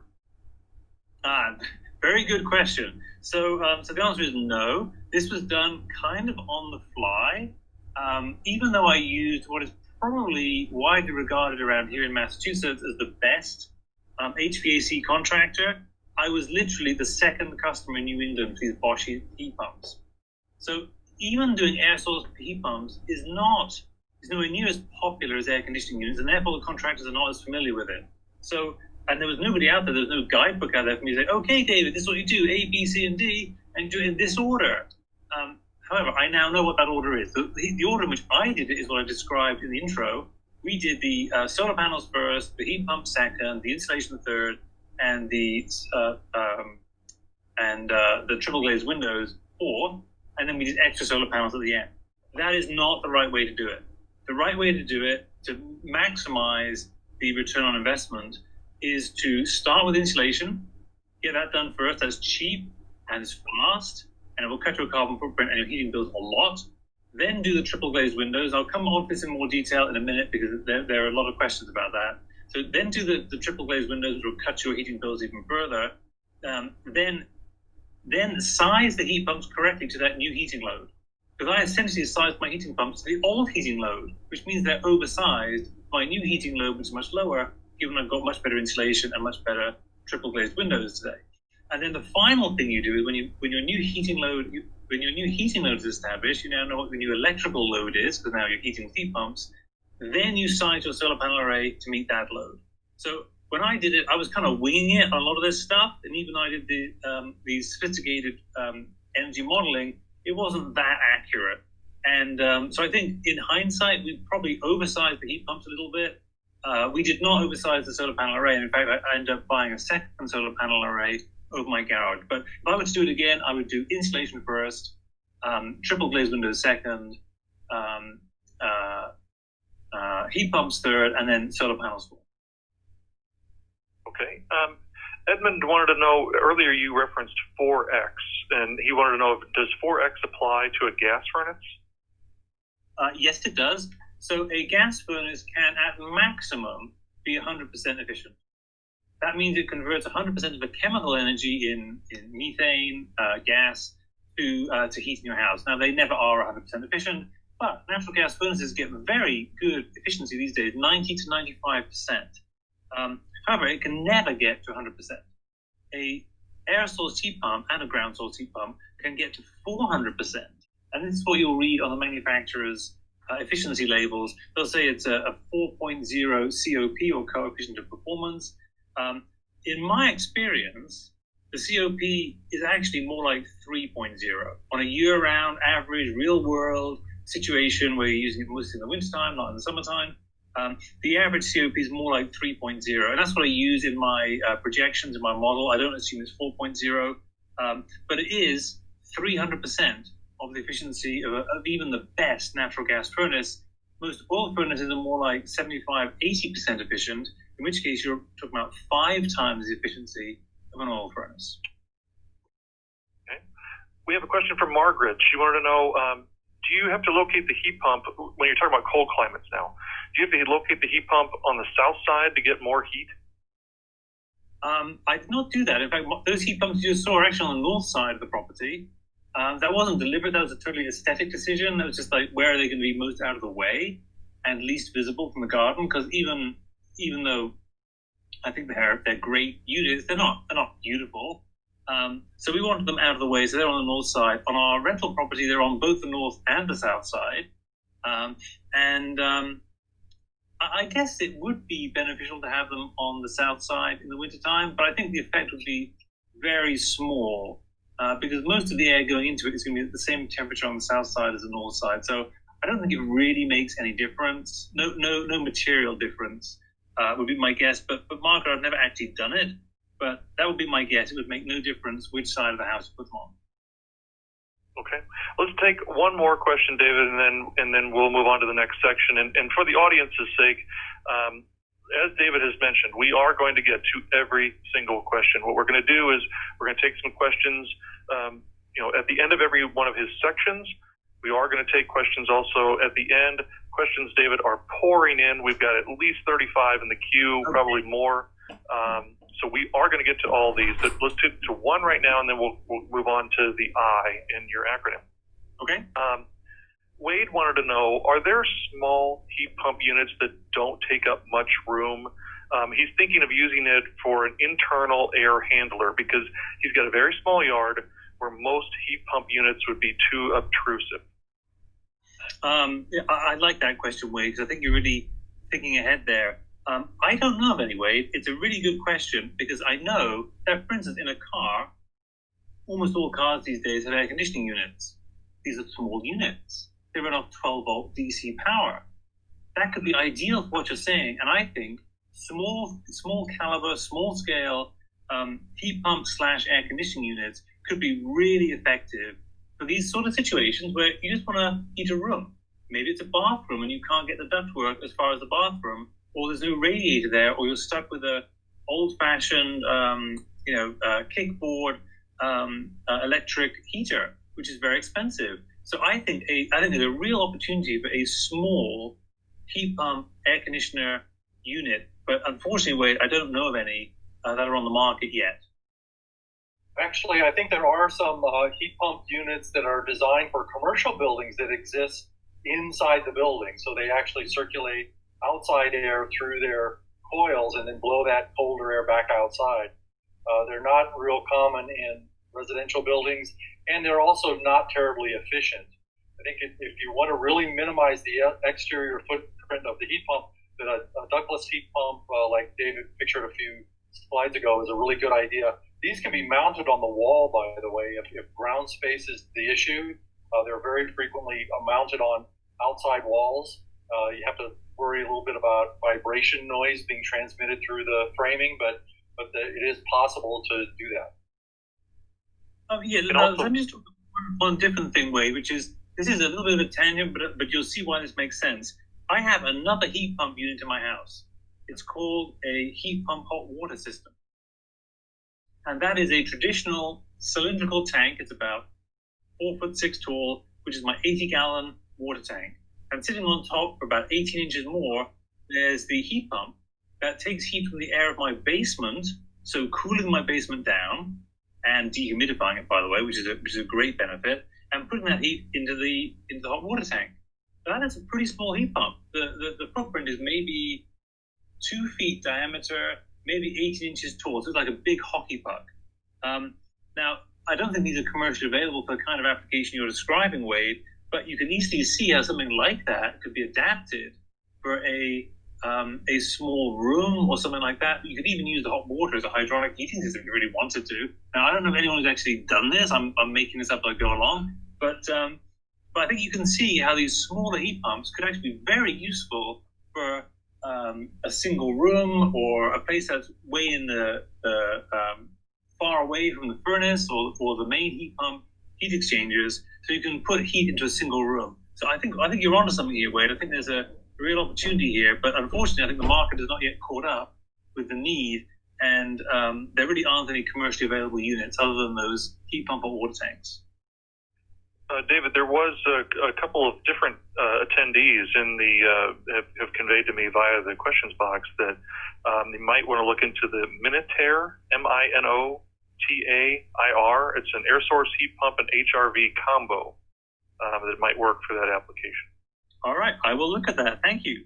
Very good question. So the answer is no. This was done kind of on the fly. Even though I used what is probably widely regarded around here in Massachusetts as the best HVAC contractor, I was literally the second customer in New England for these Bosch heat pumps. So even doing air source heat pumps is nowhere near as popular as air conditioning units, and therefore the contractors are not as familiar with it. So, and there was nobody out there, there was no guidebook out there for me to say, okay, David, this is what you do, A, B, C, and D, and you do it in this order. However, I now know what that order is. The order in which I did it is what I described in the intro. We did the solar panels first, the heat pump second, the insulation third, and the triple-glazed windows fourth, and then we did extra solar panels at the end. That is not the right way to do it. The right way to do it, to maximize the return on investment, is to start with insulation, get that done first. That's cheap and it's fast, and it will cut your carbon footprint and your heating bills a lot. Then do the triple glazed windows. I'll come on to this in more detail in a minute because there are a lot of questions about that. So then do the triple glazed windows, which will cut your heating bills even further. Then size the heat pumps correctly to that new heating load. Because I essentially sized my heating pumps to the old heating load, which means they're oversized. My new heating load, which is much lower, given I've got much better insulation and much better triple glazed windows today. And then the final thing you do is when your new heating load is established, you now know what the new electrical load is, because now you're heating with heat pumps. Then you size your solar panel array to meet that load. So when I did it, I was kind of winging it on a lot of this stuff, and even though I did the sophisticated energy modeling, it wasn't that accurate. And so I think in hindsight, we probably oversized the heat pumps a little bit. We did not oversize the solar panel array. And in fact, I ended up buying a second solar panel array over my garage. But if I were to do it again, I would do insulation first, triple-glazed windows second, heat pumps third, and then solar panels fourth. Okay. Edmund wanted to know, earlier you referenced 4X, and he wanted to know, does 4X apply to a gas furnace? Yes, it does. So a gas furnace can, at maximum, be 100% efficient. That means it converts 100% of the chemical energy in methane, gas, to heating your house. Now, they never are 100% efficient, but natural gas furnaces get very good efficiency these days, 90 to 95%. However, it can never get to 100%. A air source heat pump and a ground source heat pump can get to 400%. And this is what you'll read on the manufacturer's efficiency labels. They'll say it's a 4.0 COP, or coefficient of performance. In my experience, the COP is actually more like 3.0. On a year-round average, real-world situation where you're using it mostly in the wintertime, not in the summertime, the average COP is more like 3.0. And that's what I use in my projections, in my model. I don't assume it's 4.0, but it is 300% of the efficiency of even the best natural gas furnace. Most oil furnaces are more like 75, 80% efficient, in which case you're talking about 5 times the efficiency of an oil furnace. Okay. We have a question from Margaret. She wanted to know, do you have to locate the heat pump, when you're talking about cold climates now, do you have to locate the heat pump on the south side to get more heat? I did not do that. In fact, those heat pumps you saw are actually on the north side of the property. That wasn't deliberate. That was a totally aesthetic decision. That was just like, where are they going to be most out of the way and least visible from the garden? Because even though I think they're great units, they're not beautiful. So we wanted them out of the way. So they're on the north side. On our rental property, they're on both the north and the south side. I guess it would be beneficial to have them on the south side in the wintertime, but I think the effect would be very small. Because most of the air going into it is going to be at the same temperature on the south side as the north side. So I don't think it really makes any difference. No material difference would be my guess. But Margaret, I've never actually done it. But that would be my guess. It would make no difference which side of the house you put them on. Okay. Let's take one more question, David, and then we'll move on to the next section. And for the audience's sake, as David has mentioned, we are going to get to every single question. What we're going to do is we're going to take some questions, at the end of every one of his sections. We are going to take questions also at the end. Questions, David, are pouring in. We've got at least 35 in the queue, probably more. So we are going to get to all these. But let's do to one right now, and then we'll move on to the I in your acronym. Okay. Wade wanted to know, are there small heat pump units that don't take up much room? He's thinking of using it for an internal air handler because he's got a very small yard where most heat pump units would be too obtrusive. I like that question, Wade, because I think you're really thinking ahead there. I don't know of any, Wade. It's a really good question because I know that, for instance, in a car, almost all cars these days have air conditioning units. These are small units. They run off 12-volt DC power. That could be ideal for what you're saying. And I think small caliber, small scale heat pump / air conditioning units could be really effective for these sort of situations where you just want to heat a room. Maybe it's a bathroom and you can't get the ductwork as far as the bathroom, or there's no radiator there, or you're stuck with a old-fashioned, kickboard electric heater, which is very expensive. So I think there's a real opportunity for a small heat pump air conditioner unit, but unfortunately, Wade, I don't know of any that are on the market yet. Actually, I think there are some heat pump units that are designed for commercial buildings that exist inside the building. So they actually circulate outside air through their coils and then blow that colder air back outside. They're not real common in residential buildings, and they're also not terribly efficient. I think if you want to really minimize the exterior footprint of the heat pump, then a ductless heat pump, like David pictured a few slides ago, is a really good idea. These can be mounted on the wall, by the way, if ground space is the issue. They're very frequently mounted on outside walls. You have to worry a little bit about vibration noise being transmitted through the framing, but it is possible to do that. Let me just talk about one different thing, Wade, which is, this is a little bit of a tangent, but you'll see why this makes sense. I have another heat pump unit in my house. It's called a heat pump hot water system. And that is a traditional cylindrical tank. It's about 4'6" tall, which is my 80-gallon water tank. And sitting on top for about 18 inches more, there's the heat pump that takes heat from the air of my basement, so cooling my basement down and dehumidifying it, by the way, which is a great benefit, and putting that heat into the hot water tank. So that is a pretty small heat pump. The footprint is maybe 2 feet diameter, maybe 18 inches tall. So it's like a big hockey puck. Now, I don't think these are commercially available for the kind of application you're describing, Wade, but you can easily see how something like that could be adapted for a small room or something like that. You could even use the hot water as a hydronic heating system if you really wanted to. Now, I don't know if anyone has actually done this. I'm making this up as I go along. But I think you can see how these smaller heat pumps could actually be very useful for a single room or a place that's way in the far away from the furnace or the main heat pump heat exchangers, so you can put heat into a single room. So I think you're onto something here, Wade. I think there's a real opportunity here, but unfortunately, I think the market has not yet caught up with the need, and there really aren't any commercially available units other than those heat pump or water tanks. David, there was a couple of different attendees have conveyed to me via the questions box that you might want to look into the Minutair, Minotair. It's an air source heat pump and HRV combo that might work for that application. All right, I will look at that. Thank you.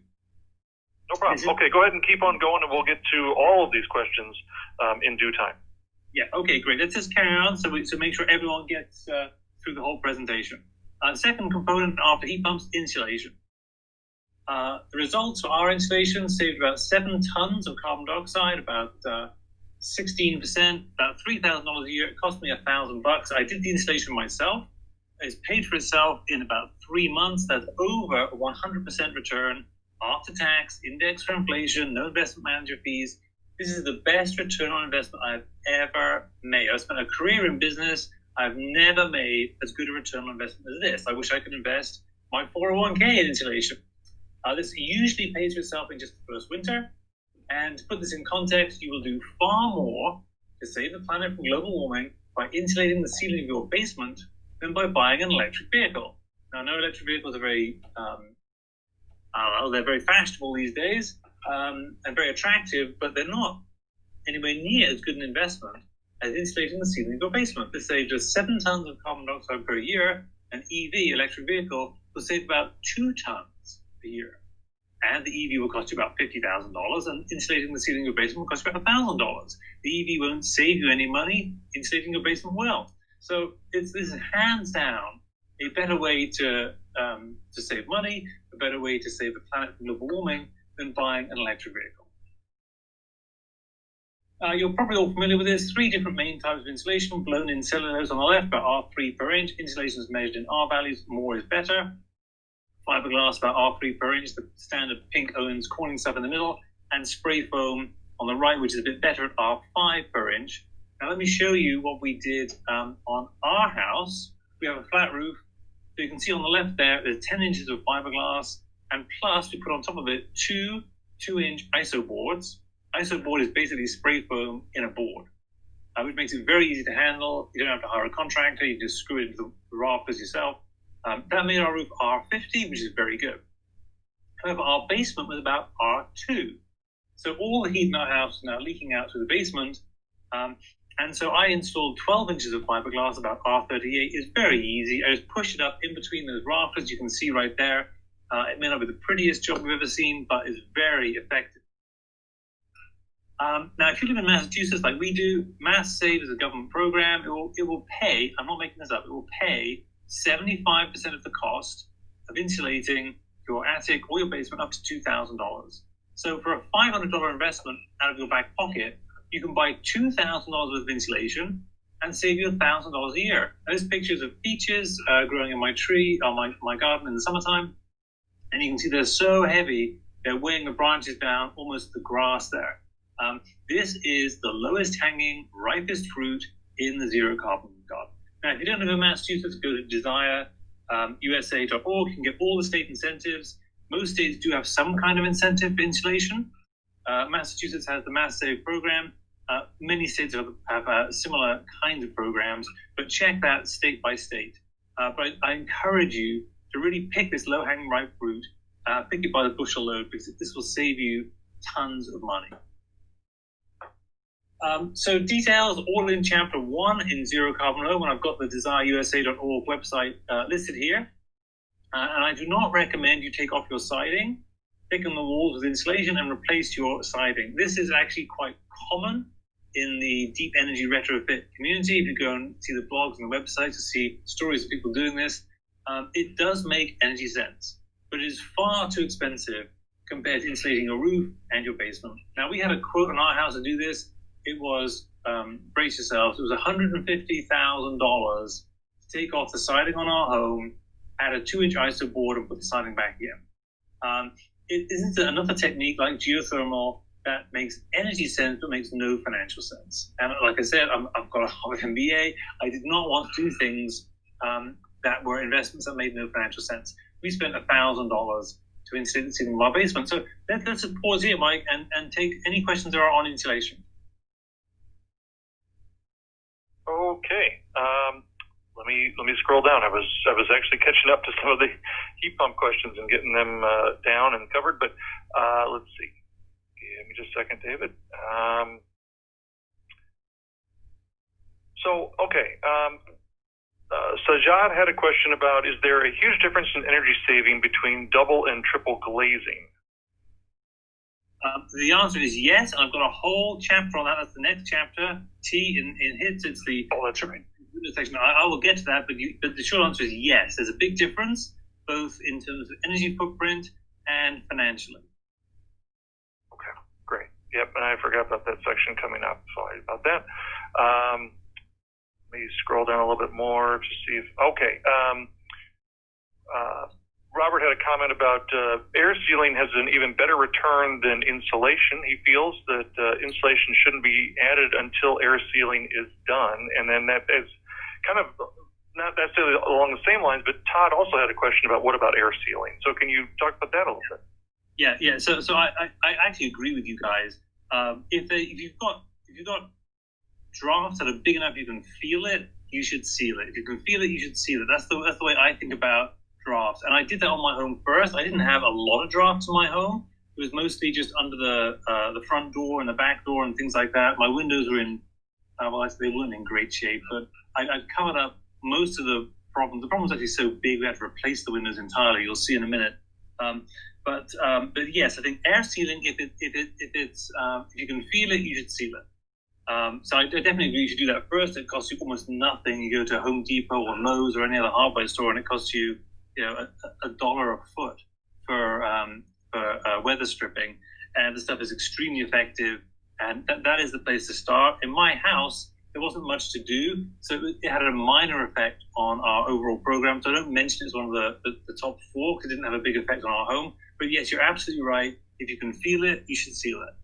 No problem. Okay, go ahead and keep on going, and we'll get to all of these questions in due time. Yeah, okay, great. Let's just carry on so make sure everyone gets through the whole presentation. The second component after heat pumps, insulation. The results for our installation saved about 7 tons of carbon dioxide, about 16%, about $3,000 a year. It cost me $1,000. I did the installation myself. It's paid for itself in about 3 months. That's over a 100% return after tax, indexed for inflation, no investment manager fees. This is the best return on investment I've ever made. I've spent a career in business. I've never made as good a return on investment as this. I wish I could invest my 401k in insulation. This usually pays for itself in just the first winter. And to put this in context, you will do far more to save the planet from global warming by insulating the ceiling of your basement than by buying an electric vehicle. Now, I know electric vehicles are very, they're very fashionable these days and very attractive, but they're not anywhere near as good an investment as insulating the ceiling of your basement. This saves just 7 tons of carbon dioxide per year. An EV, electric vehicle, will save about 2 tons a year. And the EV will cost you about $50,000, and insulating the ceiling of your basement will cost you about $1,000. The EV won't save you any money. Insulating your basement will. So this is hands down a better way to save money, a better way to save the planet from global warming than buying an electric vehicle. You're probably all familiar with this. 3 different main types of insulation. Blown-in cellulose on the left, about R3 per inch. Insulation is measured in R values. More is better. Fiberglass, about R3 per inch. The standard pink Owens Corning stuff in the middle. And spray foam on the right, which is a bit better at R5 per inch. Now let me show you what we did on our house. We have a flat roof. So you can see on the left there's 10 inches of fiberglass. And plus, we put on top of it 2 2-inch ISO boards. ISO board is basically spray foam in a board, which makes it very easy to handle. You don't have to hire a contractor. You just screw it into the rafters yourself. That made our roof R50, which is very good. However, our basement was about R2. So all the heat in our house is now leaking out through the basement. And so I installed 12 inches of fiberglass, about R38. It's very easy. I just push it up in between those rafters. You can see right there. It may not be the prettiest job we've ever seen, but it's very effective. Now, if you live in Massachusetts like we do, MassSave is a government program. It will pay, I'm not making this up, it will pay 75% of the cost of insulating your attic or your basement up to $2,000. So for a $500 investment out of your back pocket, you can buy $2,000 worth of insulation and save you $1,000 a year. Now, there's pictures of peaches growing in my tree, on my garden in the summertime. And you can see they're so heavy They're weighing the branches down, almost the grass there. This is the lowest hanging, ripest fruit in the zero carbon garden. Now, if you don't live in Massachusetts, go to desireusa.org. You can get all the state incentives. Most states do have some kind of incentive for insulation. Massachusetts has the MassSave program. Many states have similar kinds of programs, but check that state by state. But I encourage you to really pick this low-hanging ripe fruit, pick it by the bushel load, because this will save you tons of money. So details all in chapter 1 in Zero Carbon Home, and I've got the desireusa.org website listed here. And I do not recommend you take off your siding, thicken the walls with insulation, and replace your siding. This is actually quite common in the deep energy retrofit community. If you go and see the blogs and the websites to see stories of people doing this, it does make energy sense, but it is far too expensive compared to insulating your roof and your basement. Now, we had a quote on our house to do this. It was, brace yourselves, it was $150,000 to take off the siding on our home, add a 2-inch ISO board, and put the siding back in. It isn't another technique like geothermal that makes energy sense but makes no financial sense. And like I said, I've got a Harvard MBA. I did not want to do things that were investments that made no financial sense. We spent $1,000 to insulate the ceiling of our basement. So let's pause here, Mike, and take any questions there are on insulation. Okay. Let me scroll down. I was actually catching up to some of the heat pump questions and getting them down and covered, but let's see. Give me just a second, David. Sajad had a question about, is there a huge difference in energy saving between double and triple glazing? The answer is yes, and I've got a whole chapter on that. That's the next chapter. T in HITS, it's the Triple section. I will get to that, but the short answer is yes. There's a big difference, both in terms of energy footprint and financially. Okay, great. Yep, and I forgot about that section coming up. Sorry about that. Let me scroll down a little bit more to see if, okay. Robert had a comment about air sealing has an even better return than insulation. He feels that insulation shouldn't be added until air sealing is done. And then that is kind of not necessarily along the same lines, but Todd also had a question about what about air sealing. So can you talk about that a little bit? Yeah. So I actually agree with you guys. If you've got drafts that are big enough you can feel it, you should seal it. If you can feel it, you should seal it. That's the way I think about drafts. And I did that on my home first. I didn't have a lot of drafts in my home. It was mostly just under the front door and the back door and things like that. My windows were in, they weren't in great shape, but I covered up most of the problems. The problem was actually so big we had to replace the windows entirely. You'll see in a minute. But yes, I think air sealing, if you can feel it, you should seal it. So I definitely agree you should do that first. It costs you almost nothing. You go to Home Depot or Lowe's or any other hardware store, and it costs you, $1 a foot for weather stripping, and the stuff is extremely effective. And that is the place to start. In my house, there wasn't much to do, so it had a minor effect on our overall program. So I don't mention it as one of the top 4 because it didn't have a big effect on our home. But yes, you're absolutely right. If you can feel it, you should seal it.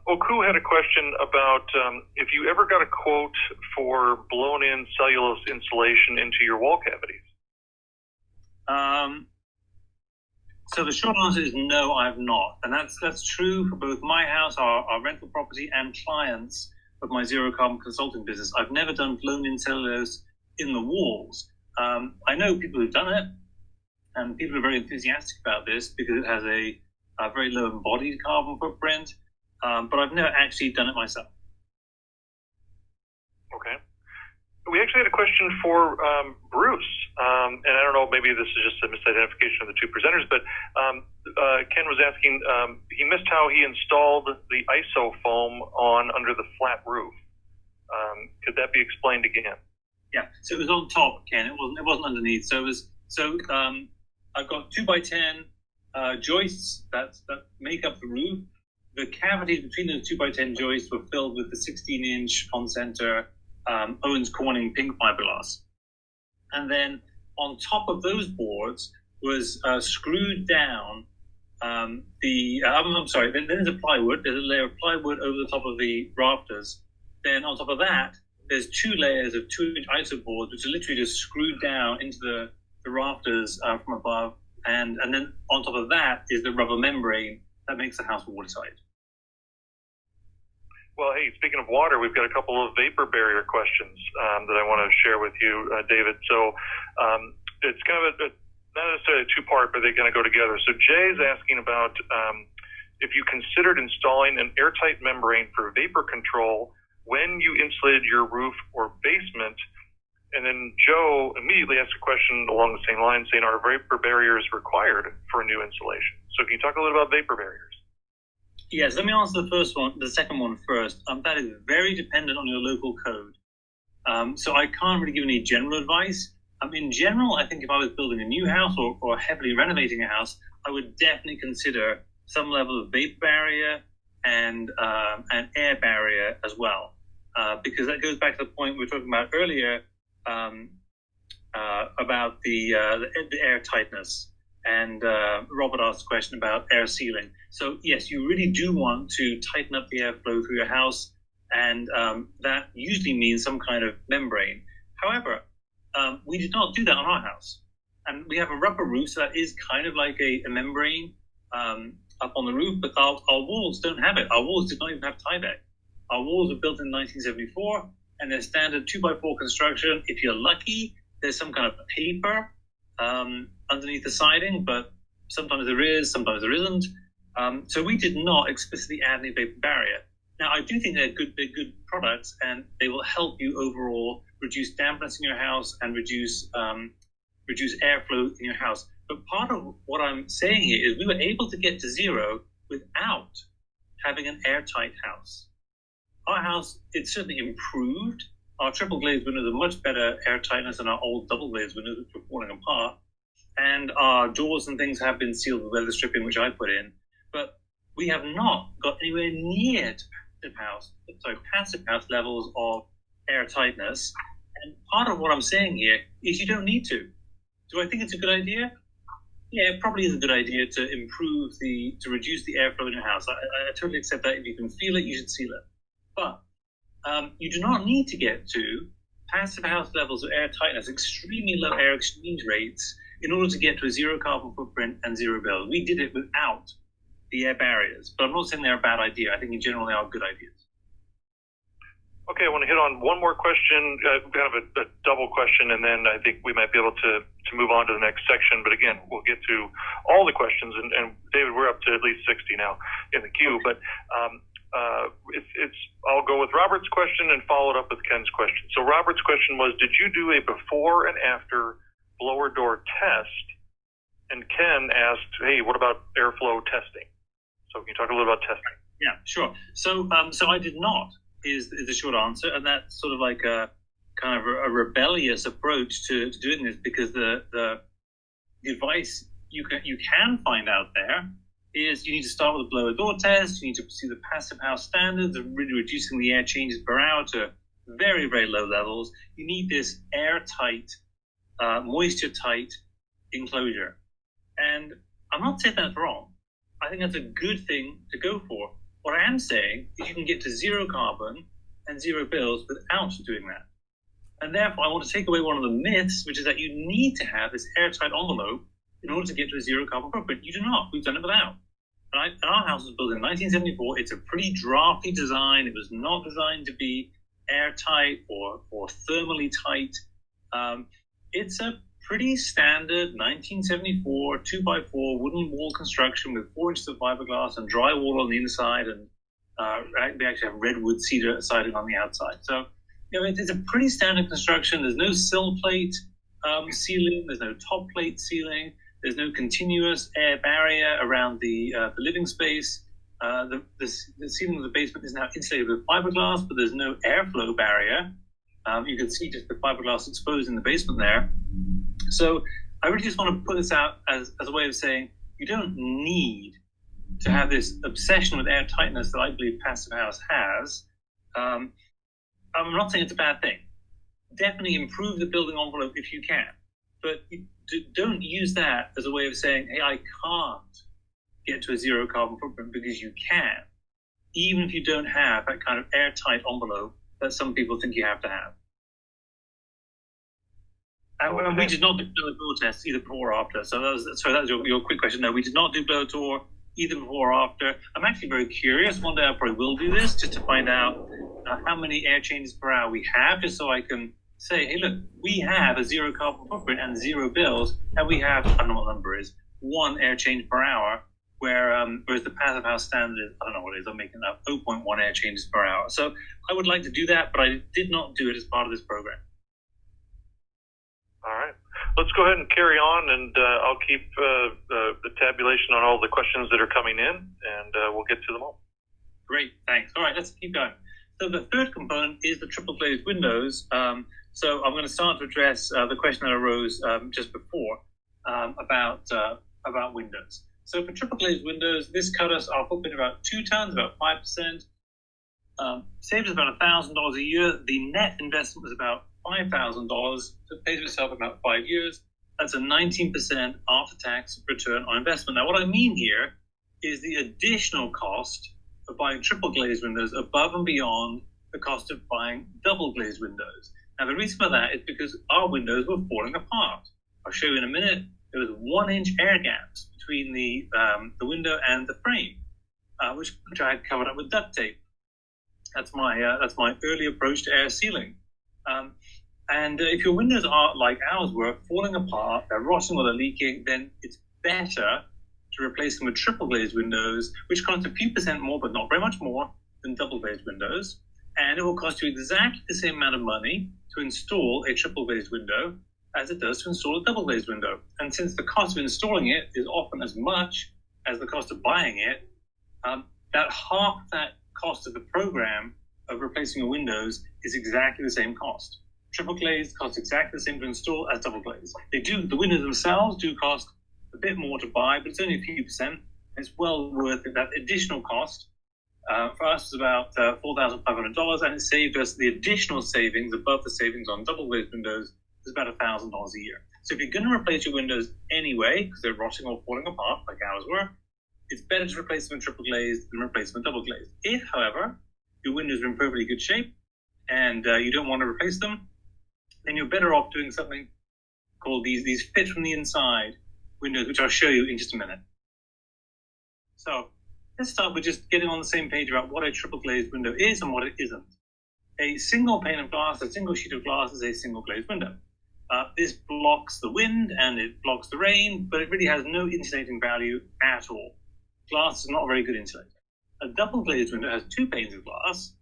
Oku had a question about if you ever got a quote for blown-in cellulose insulation into your wall cavities. So the short answer is no, I have not. And that's true for both my house, our rental property, and clients of my zero carbon consulting business. I've never done blown-in cellulose in the walls. I know people who've done it, and people are very enthusiastic about this because it has a very low embodied carbon footprint. But I've never actually done it myself. Okay. We actually had a question for Bruce, and I don't know, maybe this is just a misidentification of the 2 presenters, but Ken was asking, he missed how he installed the ISO foam on under the flat roof. Could that be explained again? Yeah, so it was on top, Ken. It wasn't underneath. So I've got 2x10 joists that make up the roof. The cavities between those 2x10 joists were filled with the 16-inch on-center Owens Corning pink fiberglass. And then on top of those boards was screwed down I'm sorry. Then there's a plywood. There's a layer of plywood over the top of the rafters. Then on top of that, there's 2 layers of 2-inch iso boards, which are literally just screwed down into the rafters from above. And then on top of that is the rubber membrane that makes the house watertight. Well, hey, speaking of water, we've got a couple of vapor barrier questions that I want to share with you, David. So it's kind of not necessarily a 2-part, but they kind of go together. So Jay's asking about if you considered installing an airtight membrane for vapor control when you insulated your roof or basement. And then Joe immediately asked a question along the same line, saying, are vapor barriers required for new insulation? So can you talk a little about vapor barriers? Yes, let me answer the second one first. That is very dependent on your local code. So I can't really give any general advice. In general, I think if I was building a new house or heavily renovating a house, I would definitely consider some level of vapor barrier and air barrier as well, because that goes back to the point we were talking about earlier about the air tightness. And Robert asked a question about air sealing. So yes, you really do want to tighten up the airflow through your house, and that usually means some kind of membrane. However, we did not do that on our house. And we have a rubber roof, so that is kind of like a membrane up on the roof, but our walls don't have it. Our walls did not even have Tyvek. Our walls were built in 1974, and they're standard 2x4 construction. If you're lucky, there's some kind of paper underneath the siding, but sometimes there is, sometimes there isn't. So we did not explicitly add any vapor barrier. Now, I do think they're good products, and they will help you overall reduce dampness in your house and reduce airflow in your house. But part of what I'm saying here is we were able to get to zero without having an airtight house. Our house, it's certainly improved. Our triple-glazed windows are much better airtightness than our old double-glazed windows, which were falling apart. And our doors and things have been sealed with weather stripping, which I put in. But we have not got anywhere near to passive house levels of airtightness. And part of what I'm saying here is you don't need to. Do I think it's a good idea? Yeah, it probably is a good idea to reduce the airflow in your house. I totally accept that. If you can feel it, you should seal it. But you do not need to get to passive house levels of air tightness, extremely low air exchange rates, in order to get to a zero carbon footprint and zero bill. We did it without the air barriers, but I'm not saying they're a bad idea. I think in general they are good ideas. Okay, I want to hit on one more question, kind of a double question, and then I think we might be able to move on to the next section. But again, we'll get to all the questions, and David, we're up to at least 60 now in the queue. Okay. But I'll go with Robert's question and follow it up with Ken's question. So Robert's question was, did you do a before and after blower door test? And Ken asked, hey, what about airflow testing? So can you talk a little about testing? Yeah, sure. So I did not. Is the short answer, and that's sort of like a kind of a rebellious approach to doing this, because the advice you can find out there is you need to start with a blower door test. You need to pursue the passive house standards of really reducing the air changes per hour to very, very low levels. You need this airtight, moisture-tight enclosure, and I'm not saying that's wrong. I think that's a good thing to go for. What I am saying is you can get to zero carbon and zero bills without doing that. And therefore, I want to take away one of the myths, which is that you need to have this airtight envelope in order to get to a zero carbon footprint. You do not. We've done it without. And our house was built in 1974. It's a pretty drafty design. It was not designed to be airtight or thermally tight. It's a pretty standard 1974 2x4 wooden wall construction with 4 inches of fiberglass and drywall on the inside, and we actually have redwood cedar siding on the outside. So, it's a pretty standard construction. There's no sill plate ceiling. There's no top plate ceiling. There's no continuous air barrier around the living space. The ceiling of the basement is now insulated with fiberglass, but there's no airflow barrier. You can see just the fiberglass exposed in the basement there. So I really just want to put this out as a way of saying you don't need to have this obsession with air tightness that I believe passive house has. I'm not saying it's a bad thing. Definitely improve the building envelope if you can, but don't use that as a way of saying, hey, I can't get to a zero carbon footprint because you can, even if you don't have that kind of airtight envelope that some people think you have to have. And we did not do blower door tests either before or after. So that was your quick question. No, we did not do blower door either before or after. I'm actually very curious. One day I probably will do this just to find out how many air changes per hour we have, just so I can say, hey, look, we have a zero carbon footprint and zero bills, and we have, I don't know what the number is, 1 air change per hour, whereas the passive house standard is, I don't know what it is, I'm making up 0.1 air changes per hour. So I would like to do that, but I did not do it as part of this program. All right. Let's go ahead and carry on, and I'll keep the tabulation on all the questions that are coming in, and we'll get to them all. Great, thanks. All right, let's keep going. So the third component is the triple-glazed windows. So I'm going to start to address the question that arose just before about windows. So for triple-glazed windows, this cut us our footprint about 2 tons, about 5%. Saved us about $1,000 a year. The net investment was about $5,000. So it pays for itself in about 5 years. That's a 19% after-tax return on investment. Now, what I mean here is the additional cost of buying triple-glazed windows above and beyond the cost of buying double-glazed windows. Now, the reason for that is because our windows were falling apart. I'll show you in a minute. There was 1-inch air gaps between the window and the frame, which I had covered up with duct tape. That's my early approach to air sealing. And if your windows are like ours were, falling apart, they're rotting or they're leaking, then it's better to replace them with triple-glazed windows, which cost a few percent more, but not very much more than double-glazed windows. And it will cost you exactly the same amount of money to install a triple-glazed window as it does to install a double-glazed window. And since the cost of installing it is often as much as the cost of buying it, that half that cost of the program of replacing your windows is exactly the same cost. Triple-glazed costs exactly the same to install as double-glazed. The windows themselves do cost a bit more to buy, but it's only a few percent. It's well worth it. That additional cost for us was about $4,500, and it saved us the additional savings above the savings on double-glazed windows is about $1,000 a year. So if you're going to replace your windows anyway, because they're rotting or falling apart like ours were, it's better to replace them with triple-glazed than replace them with double-glazed. If, however, your windows are in perfectly good shape and you don't want to replace them, then you're better off doing something called these fit from the inside windows, which I'll show you in just a minute. So let's start with just getting on the same page about what a triple-glazed window is and what it isn't. A single pane of glass, a single sheet of glass is a single-glazed window. This blocks the wind and it blocks the rain, but it really has no insulating value at all. Glass is not a very good insulator. A double-glazed window has 2 panes of glass,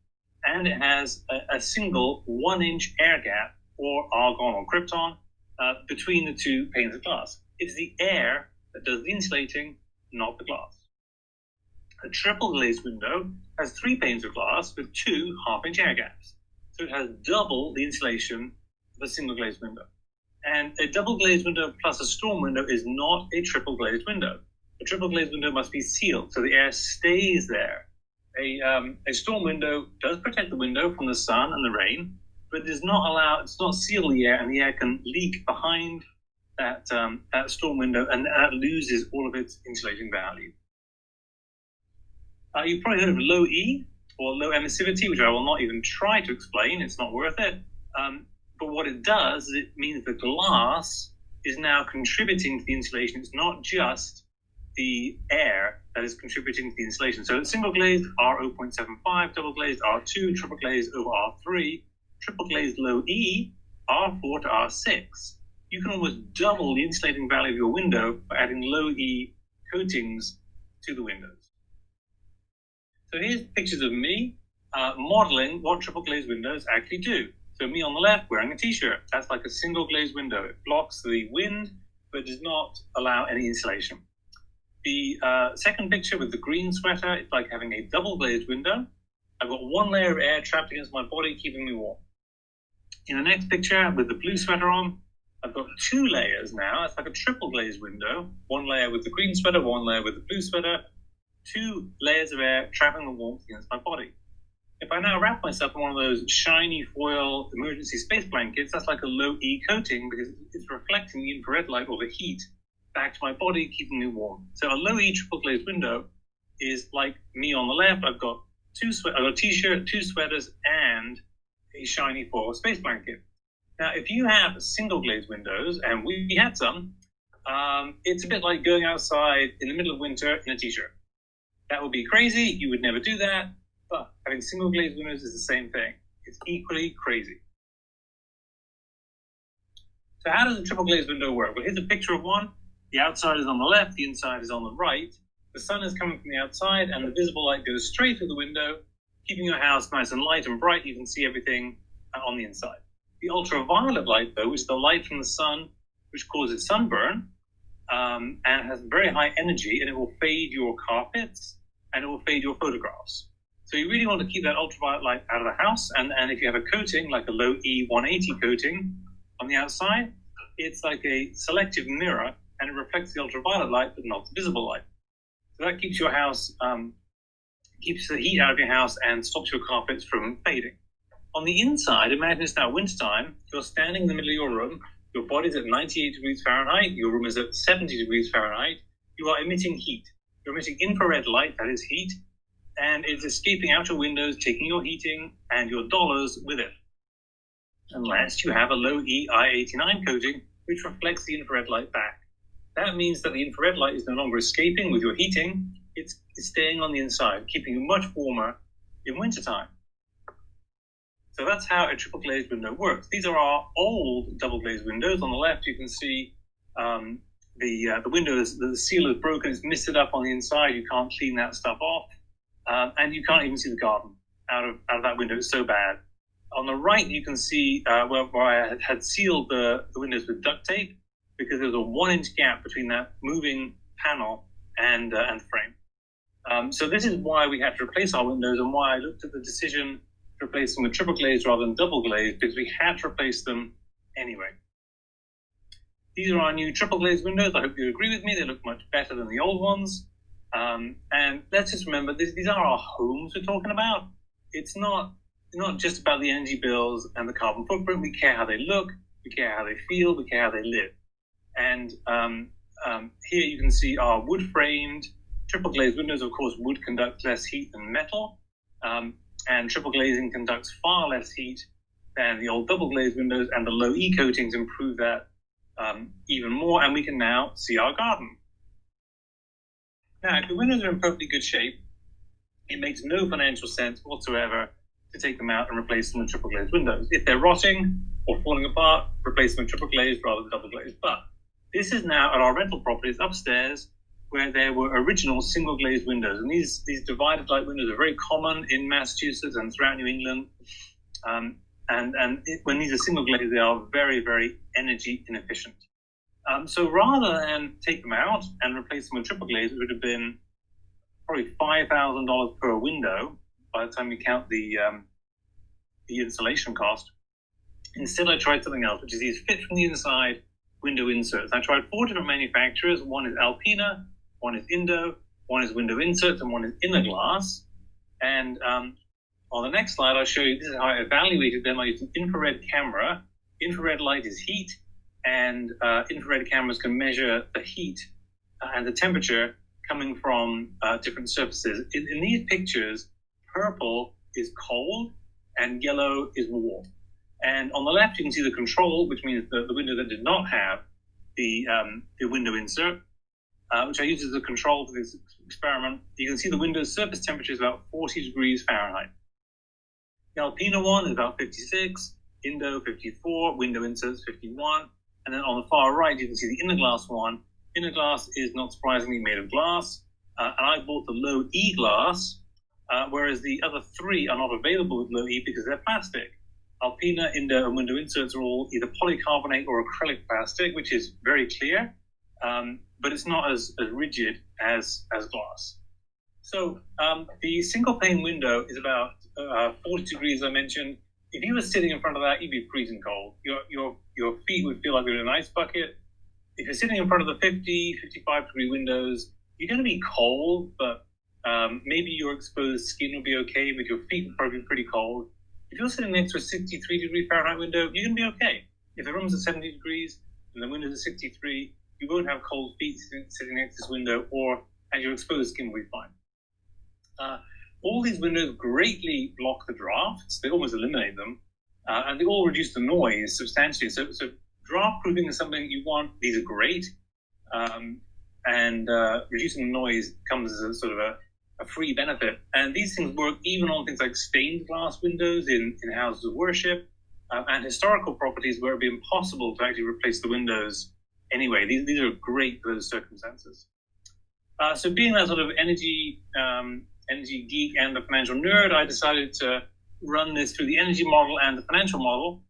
and it has a single 1-inch air gap, or argon or krypton, between the 2 panes of glass. It's the air that does the insulating, not the glass. A triple-glazed window has 3 panes of glass with 2 half-inch air gaps. So it has double the insulation of a single-glazed window. And a double-glazed window plus a storm window is not a triple-glazed window. A triple-glazed window must be sealed, so the air stays there. A storm window does protect the window from the sun and the rain, but it does not seal the air, and the air can leak behind that storm window, and that loses all of its insulating value. You've probably heard of low E, or low emissivity, which I will not even try to explain. It's not worth it. But what it does is it means the glass is now contributing to the insulation. It's not just the air that is contributing to the insulation. So single-glazed R0.75, double-glazed R2, triple-glazed over R3, triple-glazed low E, R4 to R6. You can almost double the insulating value of your window by adding low E coatings to the windows. So here's pictures of me modeling what triple-glazed windows actually do. So me on the left wearing a t-shirt. That's like a single-glazed window. It blocks the wind, but does not allow any insulation. The second picture with the green sweater, it's like having a double-glazed window. I've got 1 layer of air trapped against my body, keeping me warm. In the next picture with the blue sweater on, I've got 2 layers now. It's like a triple-glazed window. 1 layer with the green sweater, 1 layer with the blue sweater. 2 layers of air trapping the warmth against my body. If I now wrap myself in one of those shiny foil emergency space blankets, that's like a low E coating because it's reflecting the infrared light or the heat back to my body, keeping me warm. So a low-E triple-glazed window is like me on the left. I've got a t-shirt, 2 sweaters, and a shiny foil space blanket. Now, if you have single-glazed windows, and we had some, it's a bit like going outside in the middle of winter in a t-shirt. That would be crazy. You would never do that. But having single-glazed windows is the same thing. It's equally crazy. So how does a triple-glazed window work? Well, here's a picture of one. The outside is on the left, the inside is on the right. The sun is coming from the outside, and the visible light goes straight through the window, keeping your house nice and light and bright. You can see everything on the inside. The ultraviolet light, though, is the light from the sun, which causes sunburn, and has very high energy, and it will fade your carpets, and it will fade your photographs. So you really want to keep that ultraviolet light out of the house, and if you have a coating, like a low E 180 coating on the outside, it's like a selective mirror, and it reflects the ultraviolet light, but not the visible light. So that keeps your house, keeps the heat out of your house and stops your carpets from fading. On the inside, imagine it's now wintertime, you're standing in the middle of your room, your body's at 98 degrees Fahrenheit, your room is at 70 degrees Fahrenheit, you are emitting heat. You're emitting infrared light, that is heat, and it's escaping out your windows, taking your heating and your dollars with it. Unless you have a low E I-89 coating, which reflects the infrared light back. That means that the infrared light is no longer escaping with your heating, it's staying on the inside, keeping you much warmer in wintertime. So that's how a triple-glazed window works. These are our old double-glazed windows. On the left, you can see the windows, the seal is broken, it's misted up on the inside, you can't clean that stuff off, and you can't even see the garden out of that window, it's so bad. On the right, you can see where I had sealed the windows with duct tape, because there's a 1-inch gap between that moving panel and frame. So this is why we had to replace our windows, and why I looked at the decision to replace them with triple glazed rather than double glazed, because we had to replace them anyway. These are our new triple glazed windows. I hope you agree with me. They look much better than the old ones. And let's just remember, these are our homes we're talking about. It's not just about the energy bills and the carbon footprint. We care how they look, we care how they feel, we care how they live. And here you can see our wood-framed triple glazed windows. Of course, wood conduct less heat than metal. And triple glazing conducts far less heat than the old double glazed windows, and the low E coatings improve that even more, and we can now see our garden. Now, if the windows are in perfectly good shape, it makes no financial sense whatsoever to take them out and replace them with triple glazed windows. If they're rotting or falling apart, replace them with triple glazed rather than double glazed. But this is now at our rental properties upstairs, where there were original single glazed windows. And these divided light windows are very common in Massachusetts and throughout New England. When these are single glazed, they are very, very energy inefficient. So rather than take them out and replace them with triple glazed, it would have been probably $5,000 per window by the time you count the insulation cost. Instead, I tried something else, which is these fit from the inside window inserts. I tried 4 different manufacturers. One is Alpina, one is Indo, one is Window Inserts, and one is Inner Glass. And on the next slide, I'll show you, this is how I evaluated them. I used an infrared camera. Infrared light is heat, and infrared cameras can measure the heat and the temperature coming from different surfaces. In these pictures, purple is cold and yellow is warm. And on the left, you can see the control, which means the window that did not have the window insert, which I used as a control for this experiment. You can see the window's surface temperature is about 40 degrees Fahrenheit. The Alpina one is about 56, Indo 54, window inserts 51. And then on the far right, you can see the Inner Glass one. Inner Glass is not surprisingly made of glass. And I bought the low E glass, whereas the other 3 are not available with low E because they're plastic. Alpina, Indo, and window inserts are all either polycarbonate or acrylic plastic, which is very clear, but it's not as rigid as glass. So the single pane window is about 40 degrees, I mentioned. If you were sitting in front of that, you'd be freezing cold. Your feet would feel like they're in an ice bucket. If you're sitting in front of the 50, 55 degree windows, you're going to be cold, but maybe your exposed skin will be okay, but your feet will probably be pretty cold. If you're sitting next to a 63 degree Fahrenheit window, you're going to be okay. If the room's at 70 degrees and the window's at 63, you won't have cold feet sitting next to this window, and your exposed skin will be fine. All these windows greatly block the drafts. They almost eliminate them. And they all reduce the noise substantially. So draft proofing is something you want. These are great. And reducing the noise comes as a sort of a free benefit. And these things work even on things like stained glass windows in houses of worship and historical properties where it would be impossible to actually replace the windows anyway. These are great for those circumstances. So being that sort of energy geek and the financial nerd, I decided to run this through the energy model and the financial model.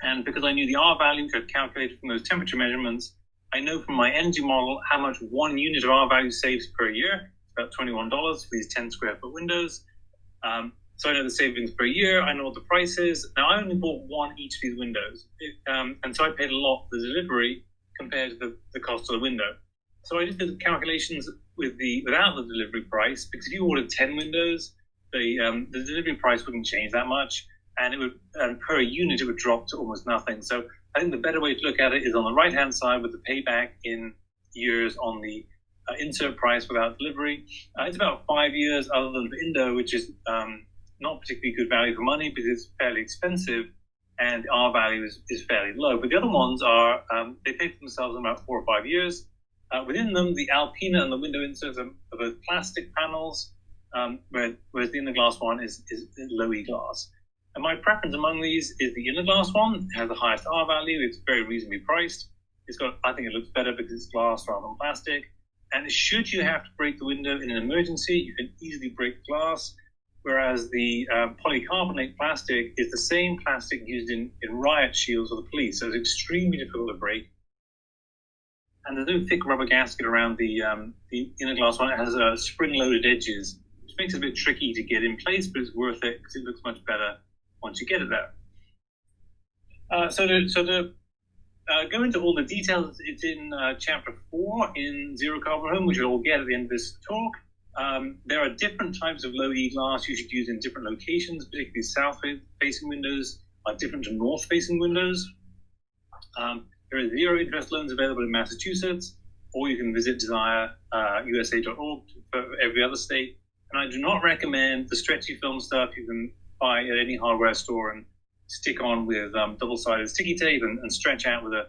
And because I knew the R value, which I'd calculated from those temperature measurements, I know from my energy model how much 1 unit of R value saves per year. It's about $21 for these 10 square foot windows. So I know the savings per year. I know what the price is. Now, I only bought one each of these windows. And so I paid a lot for the delivery compared to the cost of the window. So I did the calculations without the delivery price, because if you ordered 10 windows, the delivery price wouldn't change that much, and per unit it would drop to almost nothing. So I think the better way to look at it is on the right-hand side with the payback in years on the insert price without delivery. It's about 5 years, other than the Indo, which is not particularly good value for money because it's fairly expensive, and the R value is fairly low. But the other ones are, they pay for themselves in about 4 or 5 years. Within them, the Alpina and the window inserts are both plastic panels, whereas the inner glass one is low E glass. And my preference among these is the inner glass one. It has the highest R value. It's very reasonably priced. I think it looks better because it's glass rather than plastic. And should you have to break the window in an emergency, you can easily break the glass. Whereas the polycarbonate plastic is the same plastic used in riot shields for the police. So it's extremely difficult to break. And there's no thick rubber gasket around the inner glass one. It has spring-loaded edges, which makes it a bit tricky to get in place, but it's worth it because it looks much better once you get it there. So to go into all the details, it's in Chapter 4 in Zero Carbon Home, which you'll all get at the end of this talk. There are different types of low E glass you should use in different locations, particularly south-facing windows are different to north-facing windows. There are zero interest loans available in Massachusetts, or you can visit desireusa.org for every other state. And I do not recommend the stretchy film stuff you can buy at any hardware store and stick on with double-sided sticky tape and stretch out with a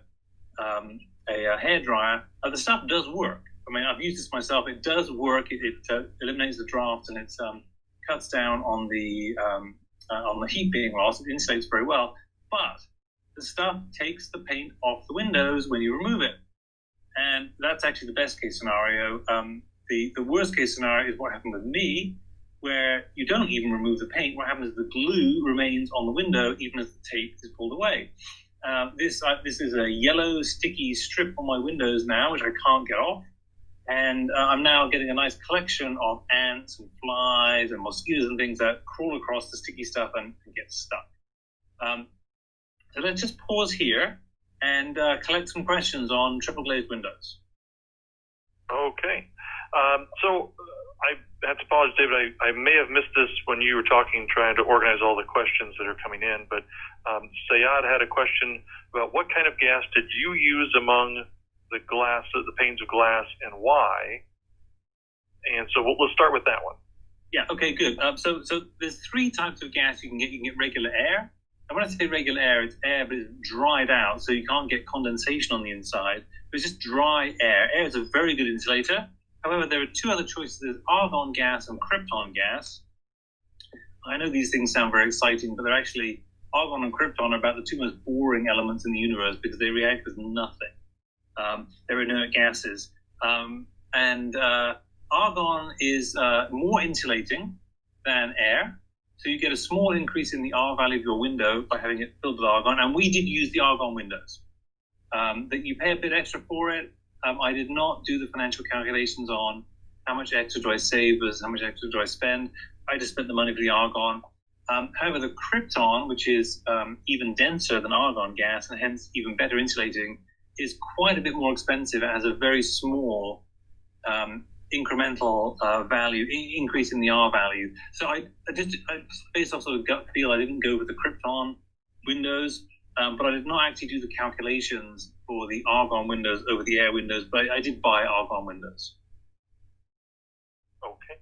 hairdryer. The stuff does work. I mean, I've used this myself. It does work. It eliminates the draft, and it cuts down on the heat being lost. It insulates very well, but the stuff takes the paint off the windows when you remove it. And that's actually the best case scenario. The worst case scenario is what happened with me, where you don't even remove the paint. What happens is the glue remains on the window even as the tape is pulled away. This is a yellow sticky strip on my windows now, which I can't get off. And I'm now getting a nice collection of ants and flies and mosquitoes and things that crawl across the sticky stuff and get stuck. So let's just pause here and collect some questions on triple-glazed windows. Okay. So I have to apologize, David. I may have missed this when you were talking, trying to organize all the questions that are coming in. But Sayad had a question about what kind of gas did you use among the panes of glass, and why? And so let's start with that one. Yeah. Okay. Good. So there's 3 types of gas you can get. You can get regular air. And when I say regular air, it's air, but it's dried out, so you can't get condensation on the inside. It's just dry air. Air is a very good insulator. However, there are 2 other choices. There's argon gas and krypton gas. I know these things sound very exciting, but they're actually, argon and krypton are about the 2 most boring elements in the universe because they react with nothing. They're inert gases. And argon is more insulating than air. So you get a small increase in the R value of your window by having it filled with argon. And we did use the argon windows. That you pay a bit extra for it. I did not do the financial calculations on how much extra do I save versus how much extra do I spend. I just spent the money for the argon. However, the krypton, which is even denser than argon gas and hence even better insulating, is quite a bit more expensive. It has a very small incremental value increase in the R value. So I just based off sort of gut feel, I didn't go with the krypton windows. but I did not actually do the calculations for the argon windows over the air windows, but I did buy argon windows. Okay.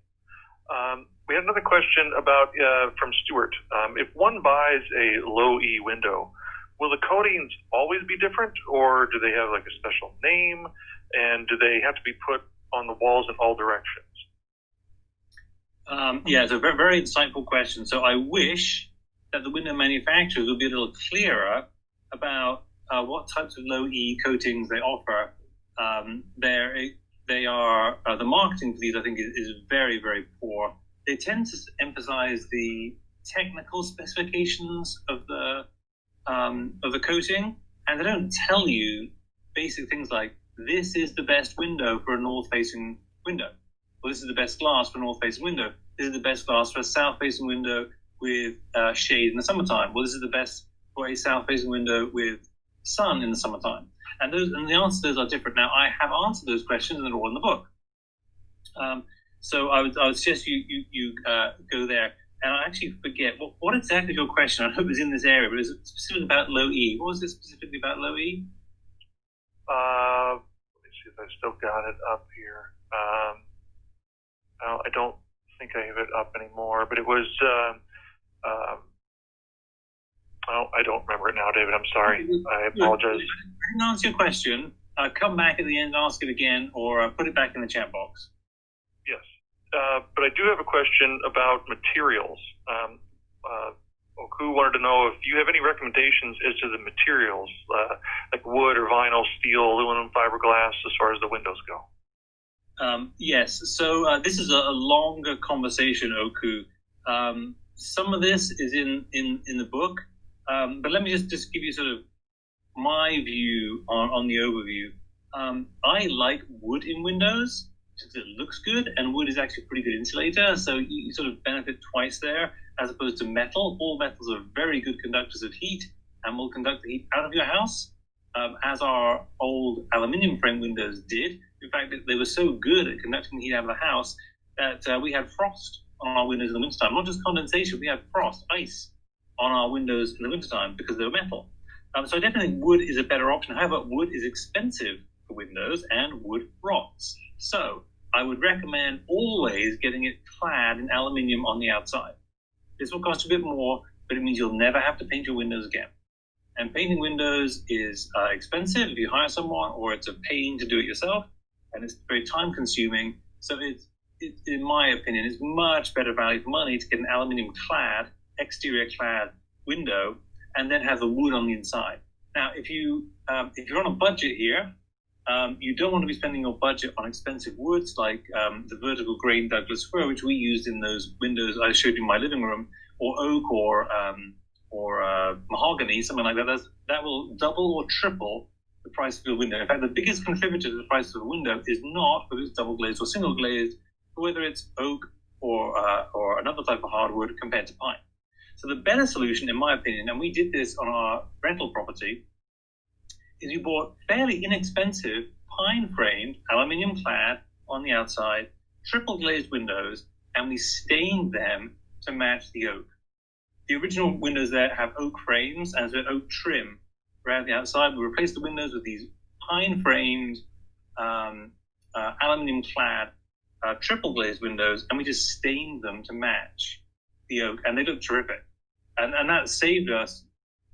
We had another question about from Stuart. If one buys a low E window, will the coatings always be different, or do they have like a special name, and do they have to be put on the walls in all directions? Yeah, it's a very, very insightful question. So I wish that the window manufacturers would be a little clearer about what types of low E coatings they offer. They are the marketing for these, I think, is very, very poor. They tend to emphasize the technical specifications of the coating, and they don't tell you basic things like, this is the best window for a north-facing window, or this is the best glass for a north-facing window. This is the best glass for a south-facing window with shade in the summertime. Well, this is the best for a south-facing window with sun in the summertime. And the answers to those are different. Now, I have answered those questions, and they're all in the book. So I would suggest you go there. And I actually forget, what exactly is your question? I hope it's in this area, but is it specifically about low E? What was it specifically about low E? Let me see if I still got it up here. I don't think I have it up anymore, but it was, I don't remember it now, David. I'm sorry. I apologize. If I didn't answer your question, come back at the end and ask it again, or put it back in the chat box. Yes. But I do have a question about materials. Oku wanted to know if you have any recommendations as to the materials, like wood or vinyl, steel, aluminum, fiberglass, as far as the windows go. Yes. So this is a longer conversation, Oku. Some of this is in the book, but let me just give you sort of my view on the overview. I like wood in windows because it looks good, and wood is actually a pretty good insulator, so you sort of benefit twice there, as opposed to metal. All metals are very good conductors of heat and will conduct the heat out of your house, as our old aluminium frame windows did. In fact, they were so good at conducting the heat out of the house that we had frost on our windows in the wintertime. Not just condensation, we had frost, ice on our windows in the wintertime because they were metal. So I definitely think wood is a better option. However, wood is expensive for windows, and wood rots. So I would recommend always getting it clad in aluminium on the outside. This will cost a bit more, but it means you'll never have to paint your windows again. And painting windows is expensive if you hire someone, or it's a pain to do it yourself, and it's very time consuming. So it's in my opinion, it's much better value for money to get an aluminium clad, exterior clad window, and then have the wood on the inside. Now, if you're on a budget here, you don't want to be spending your budget on expensive woods like the vertical grain Douglas fir, which we used in those windows I showed you in my living room, or oak, or mahogany, something like that. That will double or triple the price of your window. In fact, the biggest contributor to the price of a window is not whether it's double glazed or single glazed, but whether it's oak or another type of hardwood compared to pine. So the better solution, in my opinion, and we did this on our rental property, is you bought fairly inexpensive pine-framed, aluminium-clad on the outside, triple-glazed windows, and we stained them to match the oak. The original windows there have oak frames and oak trim around the outside. We replaced the windows with these pine-framed, aluminium-clad, triple-glazed windows, and we just stained them to match the oak, and they look terrific. And that saved us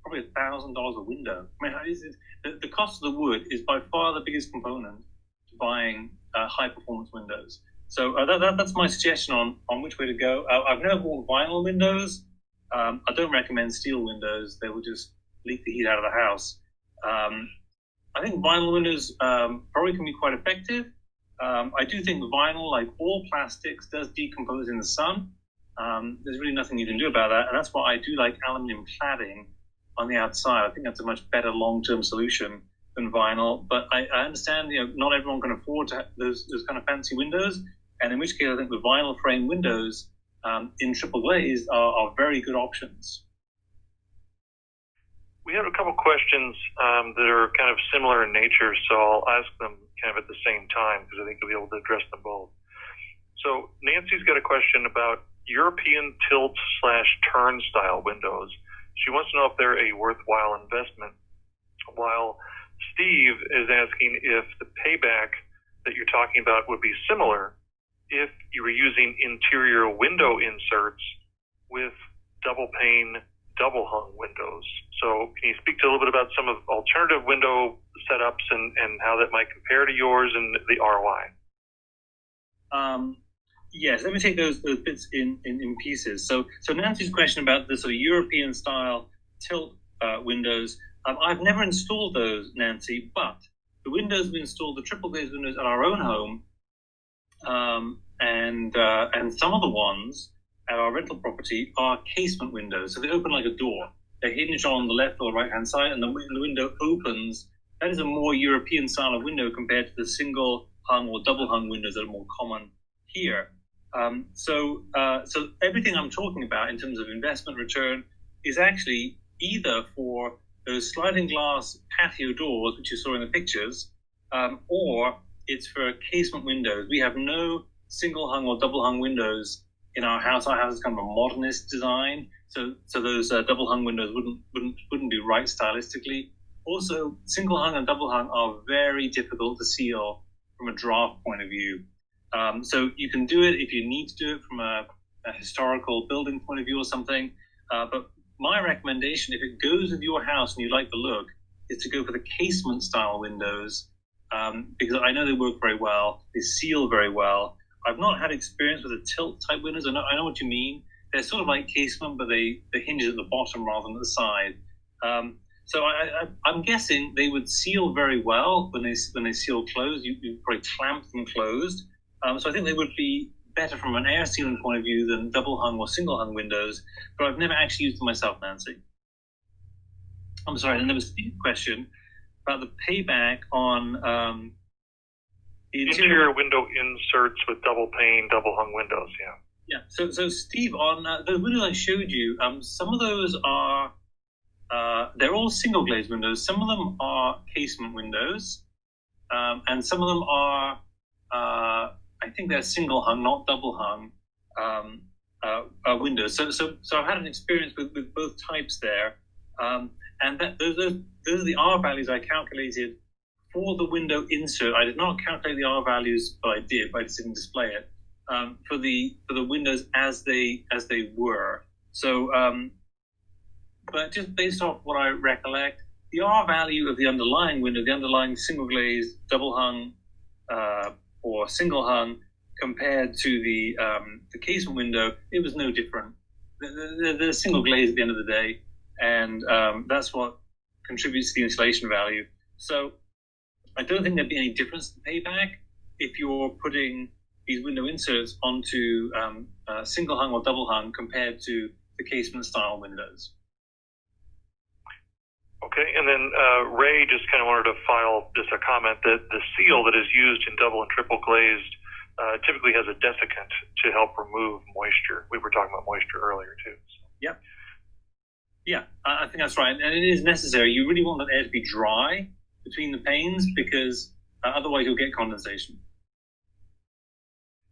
probably $1,000 a window. I mean, the cost of the wood is by far the biggest component to buying high-performance windows. So that's my suggestion on which way to go. I've never bought vinyl windows. I don't recommend steel windows. They will just leak the heat out of the house. I think vinyl windows probably can be quite effective. I do think vinyl, like all plastics, does decompose in the sun. There's really nothing you can do about that, and that's why I do like aluminium cladding on the outside. I think that's a much better long-term solution than vinyl. But I understand, not everyone can afford to have those kind of fancy windows, and in which case I think the vinyl frame windows in Triple-Glazed are very good options. We have a couple questions that are kind of similar in nature, so I'll ask them kind of at the same time because I think you'll be able to address them both. So Nancy's got a question about European tilt/turn style windows. She wants to know if they're a worthwhile investment, while Steve is asking if the payback that you're talking about would be similar if you were using interior window inserts with double pane, double hung windows. So can you speak to a little bit about some of alternative window setups and how that might compare to yours and the ROI? Yes, let me take those bits in pieces. So Nancy's question about the sort of European style tilt windows, I've never installed those, Nancy, but the windows we installed, the triple-glazed windows at our own home, and some of the ones at our rental property are casement windows. So they open like a door. They're hinged on the left or right-hand side, and the window opens. That is a more European style of window compared to the single-hung or double-hung windows that are more common here. So everything I'm talking about in terms of investment return is actually either for those sliding glass patio doors, which you saw in the pictures, or it's for casement windows. We have no single-hung or double-hung windows in our house. Our house is kind of a modernist design, so those double-hung windows wouldn't be right stylistically. Also, single-hung and double-hung are very difficult to seal from a draft point of view. So you can do it if you need to do it from a historical building point of view or something. But my recommendation, if it goes with your house and you like the look, is to go for the casement style windows, because I know they work very well. They seal very well. I've not had experience with the tilt type windows. I know what you mean. They're sort of like casement, but they hinge at the bottom rather than at the side. So I'm guessing they would seal very well when they seal closed. You probably clamp them closed. So I think they would be better from an air sealing point of view than double hung or single hung windows. But I've never actually used them myself, Nancy. I'm sorry. And there was a question about the payback on the interior window inserts with double pane, double hung windows. Yeah. Yeah. So Steve, on the windows I showed you, some of those are they're all single glazed windows. Some of them are casement windows, and some of them are I think they're single hung, not double hung windows. So I've had an experience with both types there, and those are the R values I calculated for the window insert. I did not calculate the R values, but I did. But I just didn't display it for the windows as they were. So, but just based off what I recollect, the R value of the underlying window, the underlying single glazed, double hung, or single hung, compared to the casement window, it was no different. They're single glazed at the end of the day, and that's what contributes to the insulation value. So I don't think there'd be any difference in payback if you're putting these window inserts onto single hung or double hung compared to the casement style windows. Okay, and then Ray just kind of wanted to file just a comment that the seal that is used in double and triple glazed typically has a desiccant to help remove moisture. We were talking about moisture earlier too. So. Yep. Yeah, I think that's right, and it is necessary. You really want that air to be dry between the panes because otherwise you'll get condensation.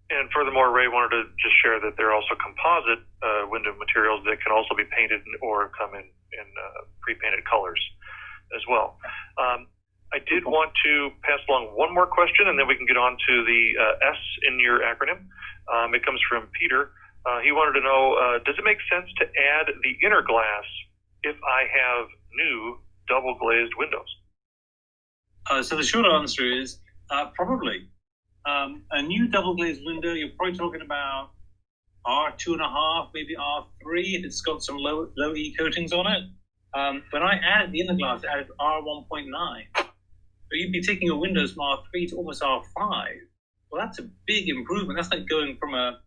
And furthermore, Ray wanted to just share that there are also composite window materials that can also be painted or come in pre-painted colors as well. I did want to pass along one more question, and then we can get on to the S in your acronym. It comes from Peter. He wanted to know, does it make sense to add the inner glass if I have new double glazed windows? So the short answer is probably. A new double glazed window, you're probably talking about R2.5, maybe R3 if it's got some low E coatings on it. When I added the inner glass, I added R1.9. So you'd be taking your windows from R3 to almost R5. Well, that's a big improvement. That's like going from a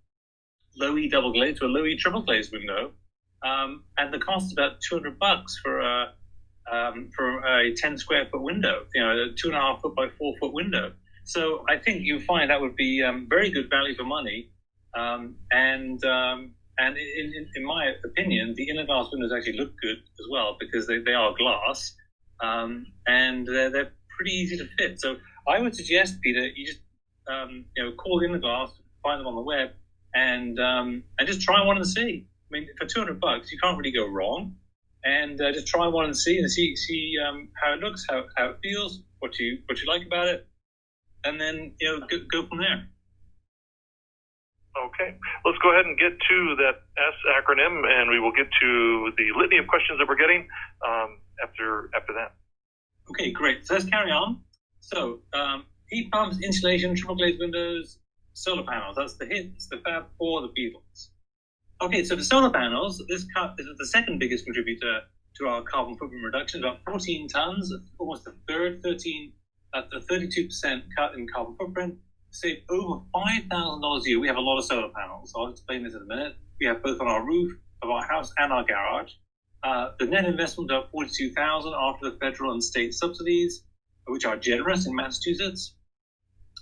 low E double glazed to a low E triple glazed window. And the cost is about $200 for a 10 square foot window, a 2.5 foot by 4 foot window. So I think you find that would be very good value for money, and in my opinion, the inner glass windows actually look good as well because they are glass, and they're pretty easy to fit. So I would suggest, Peter, you just call Inner Glass, find them on the web, and just try one and see. I mean, for $200, you can't really go wrong. and just try one and see how it looks, how it feels, what you like about it, and then go from there. Okay, let's go ahead and get to that S acronym, and we will get to the litany of questions that we're getting after that. Okay, great. So let's carry on. So heat pumps, insulation, triple-glazed windows, solar panels. That's the hits, the Fab Four, the Beatles. Okay, so the solar panels, this is the second biggest contributor to our carbon footprint reduction, about 14 tons, almost a third, 32% cut in carbon footprint. Save over $5,000 a year. We have a lot of solar panels. I'll explain this in a minute. We have both on our roof of our house and our garage. The net investment of $42,000 after the federal and state subsidies, which are generous in Massachusetts.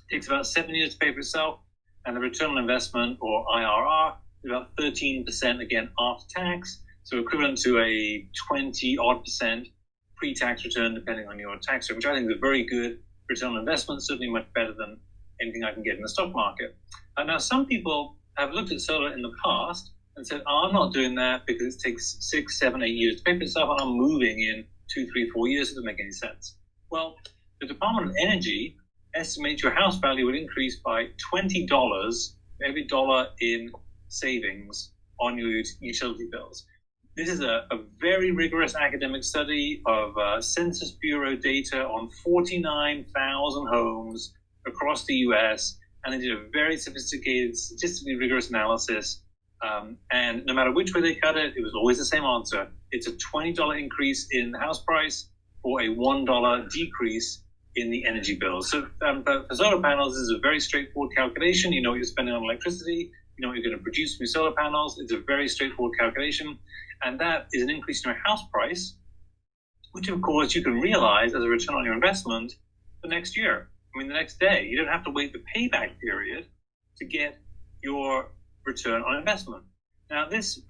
It takes about 7 years to pay for itself, and the return on investment, or IRR, is about 13% again after tax, so equivalent to a 20-odd% pre-tax return, depending on your tax rate, which I think is a very good return on investment, certainly much better than anything I can get in the stock market. Now, some people have looked at solar in the past and said, I'm not doing that because it takes 6, 7, 8 years to pay for itself, and I'm moving in 2, 3, 4 years. It doesn't make any sense. Well, the Department of Energy estimates your house value would increase by $20 for every dollar in savings on your utility bills. This is a very rigorous academic study of Census Bureau data on 49,000 homes across the U.S., and they did a very sophisticated, statistically rigorous analysis. And no matter which way they cut it, it was always the same answer. It's a $20 increase in the house price or a $1 decrease in the energy bill. So for solar panels, this is a very straightforward calculation. You know what you're spending on electricity. You know what you're going to produce from your solar panels. It's a very straightforward calculation. And that is an increase in your house price, which, of course, you can realize as a return on your investment the next year. The next day. You don't have to wait the payback period to get your return on investment. Now, this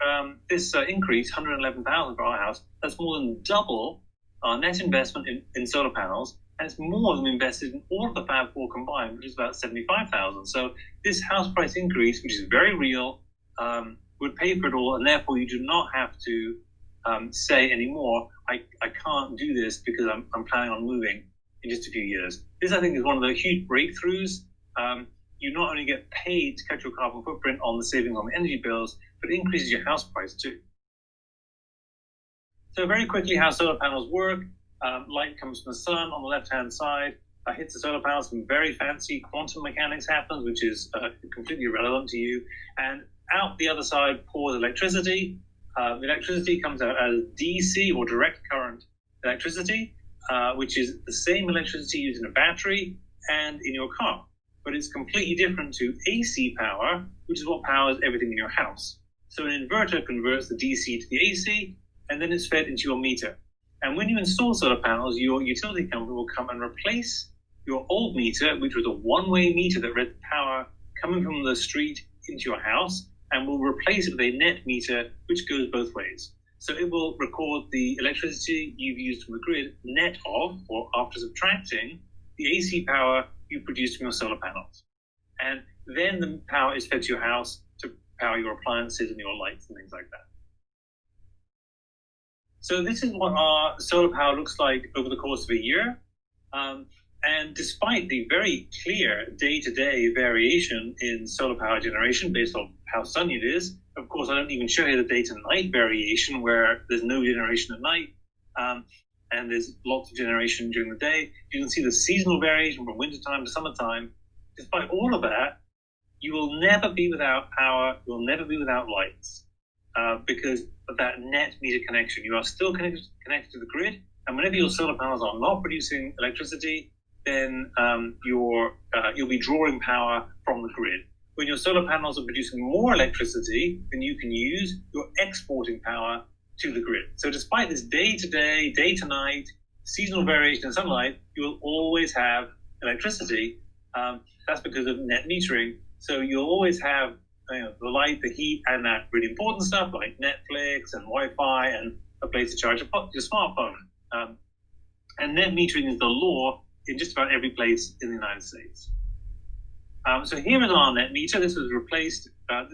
increase, $111,000 for our house, that's more than double our net investment in solar panels, and it's more than we invested in all of the Fab Four combined, which is about $75,000. So this house price increase, which is very real, would pay for it all, and therefore you do not have to say anymore, I can't do this because I'm planning on moving in just a few years. This, I think, is one of the huge breakthroughs. You not only get paid to cut your carbon footprint on the savings on the energy bills, but it increases your house price too. So very quickly, how solar panels work. Light comes from the sun on the left-hand side, hits the solar panels, some very fancy quantum mechanics happens, which is completely irrelevant to you. And out the other side pours electricity. The electricity comes out as DC, or direct current electricity, which is the same electricity used in a battery and in your car. But it's completely different to AC power, which is what powers everything in your house. So an inverter converts the DC to the AC, and then it's fed into your meter. And when you install solar panels, your utility company will come and replace your old meter, which was a one-way meter that read the power coming from the street into your house, and will replace it with a net meter, which goes both ways. So it will record the electricity you've used from the grid net of, or after subtracting, the AC power you produced from your solar panels. And then the power is fed to your house to power your appliances and your lights and things like that. So this is what our solar power looks like over the course of a year. And despite the very clear day-to-day variation in solar power generation based on how sunny it is, of course, I don't even show you the day-to-night variation where there's no generation at night, and there's lots of generation during the day. You can see the seasonal variation from wintertime to summertime. Despite all of that, you will never be without power. You'll never be without lights because of that net meter connection. You are still connected to the grid, and whenever your solar panels are not producing electricity, then you'll be drawing power from the grid. When your solar panels are producing more electricity than you can use, you're exporting power to the grid. So despite this day-to-day, day-to-night, seasonal variation in sunlight, you will always have electricity. That's because of net metering. So you'll always have the light, the heat, and that really important stuff like Netflix and Wi-Fi and a place to charge your smartphone. And net metering is the law in just about every place in the United States. So here is our net meter. This was replaced.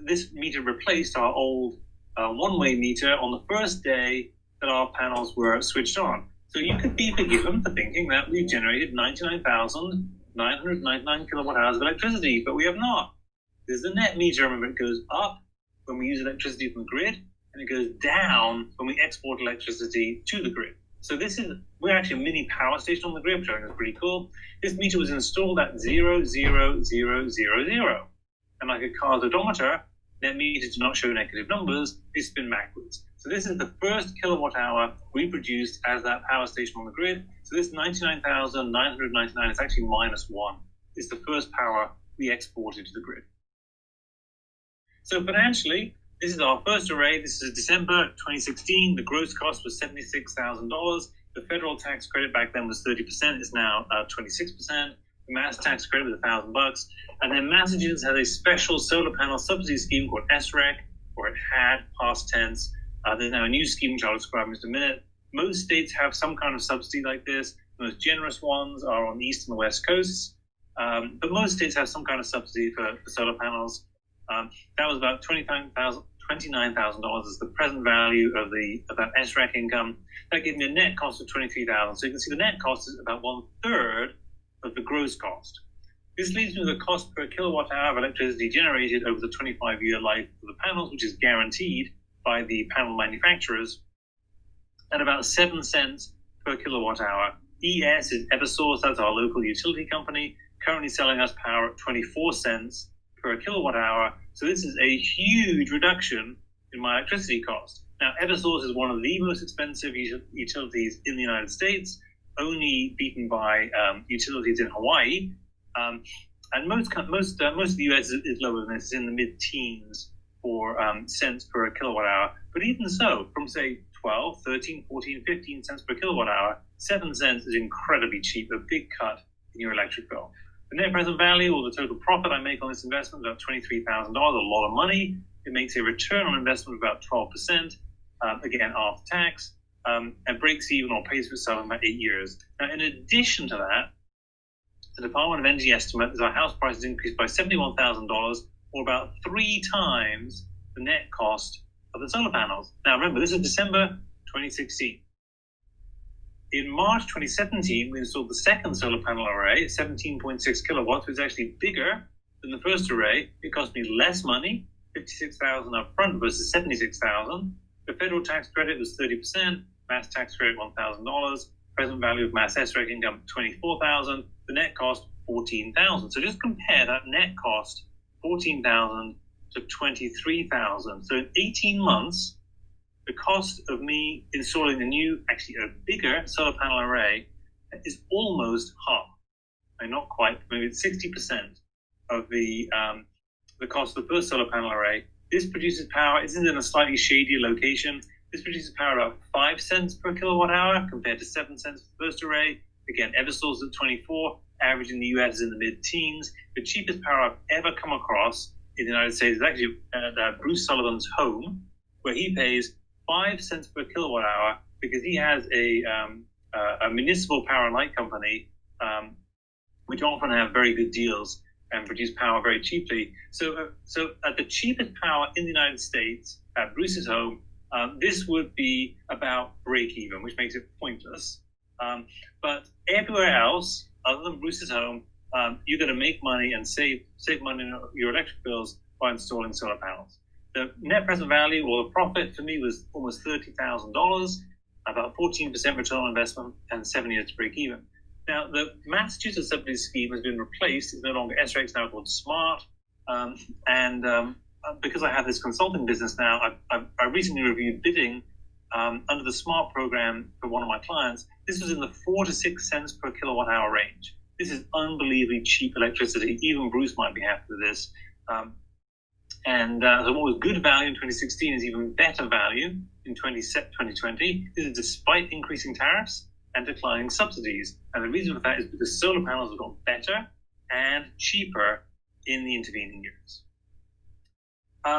This meter replaced our old one-way meter on the first day that our panels were switched on. So you could be forgiven for thinking that we've generated 99,999 kilowatt hours of electricity, but we have not. There's the net meter. Remember, it goes up when we use electricity from the grid, and it goes down when we export electricity to the grid. So we're actually a mini power station on the grid, which I think is pretty cool. This meter was installed at 0,0000. And like a car's odometer, net meters do not show negative numbers, they spin backwards. So this is the first kilowatt hour we produced as that power station on the grid. So this 99,999 is actually -1. It's the first power we exported to the grid. So financially, this is our first array. This is December 2016. The gross cost was $76,000. The federal tax credit back then was 30%. It's now 26%. The mass tax credit was $1,000. And then Massachusetts has a special solar panel subsidy scheme called SREC, or it had, past tense. There's now a new scheme, which I'll describe in just a minute. Most states have some kind of subsidy like this. The most generous ones are on the east and the west coasts. But most states have some kind of subsidy for solar panels. That was about $29,000 is the present value of that SREC income. That gave me a net cost of $23,000. So you can see the net cost is about 1/3 of the gross cost. This leaves me with a cost per kilowatt hour of electricity generated over the 25-year life of the panels, which is guaranteed by the panel manufacturers, at about 7 cents per kilowatt hour. ES is Eversource, that's our local utility company, currently selling us power at 24 cents per kilowatt hour. So this is a huge reduction in my electricity cost. Now, Eversource is one of the most expensive utilities in the United States, only beaten by utilities in Hawaii. And most of the US is lower than this. It's in the mid-teens for cents per kilowatt hour. But even so, from say 12, 13, 14, 15 cents per kilowatt hour, 7 cents is incredibly cheap, a big cut in your electric bill. The net present value, or the total profit I make on this investment, is about $23,000, a lot of money. It makes a return on investment of about 12%, again, after tax, and breaks even or pays for itself in about 8 years. Now, in addition to that, the Department of Energy estimate is our house price has increased by $71,000, or about 3 times the net cost of the solar panels. Now, remember, this is December 2016. In March 2017, we installed the second solar panel array, 17.6 kilowatts, which is actually bigger than the first array. It cost me less money, $56,000 up front versus $76,000. The federal tax credit was 30%, mass tax credit $1,000, present value of mass SREC income $24,000, the net cost $14,000. So just compare that net cost $14,000 to $23,000. So in 18 months, the cost of me installing a bigger solar panel array is almost half. And not quite, maybe it's 60% of the cost of the first solar panel array. This produces power. It's in a slightly shadier location. This produces power about 5 cents per kilowatt hour compared to 7 cents for the first array. Again, Eversource at 24, average in the US is in the mid-teens. The cheapest power I've ever come across in the United States is actually Bruce Sullivan's home, where he pays 5 cents per kilowatt hour because he has a municipal power and light company, which often have very good deals and produce power very cheaply. So at the cheapest power in the United States, at Bruce's home, this would be about break even, which makes it pointless. But everywhere else, other than Bruce's home, you're going to make money and save money in your electric bills by installing solar panels. The net present value, or the profit, for me was almost $30,000, about 14% return on investment, and 7 years to break even. Now, the Massachusetts subsidy scheme has been replaced. It's no longer SREC, it's now called SMART. Because I have this consulting business now, I recently reviewed bidding under the SMART program for one of my clients. This was in the 4 to 6 cents per kilowatt hour range. This is unbelievably cheap electricity. Even Bruce might be happy with this. So what was good value in 2016 is even better value in 2020. This is despite increasing tariffs and declining subsidies. And the reason for that is because solar panels have got better and cheaper in the intervening years.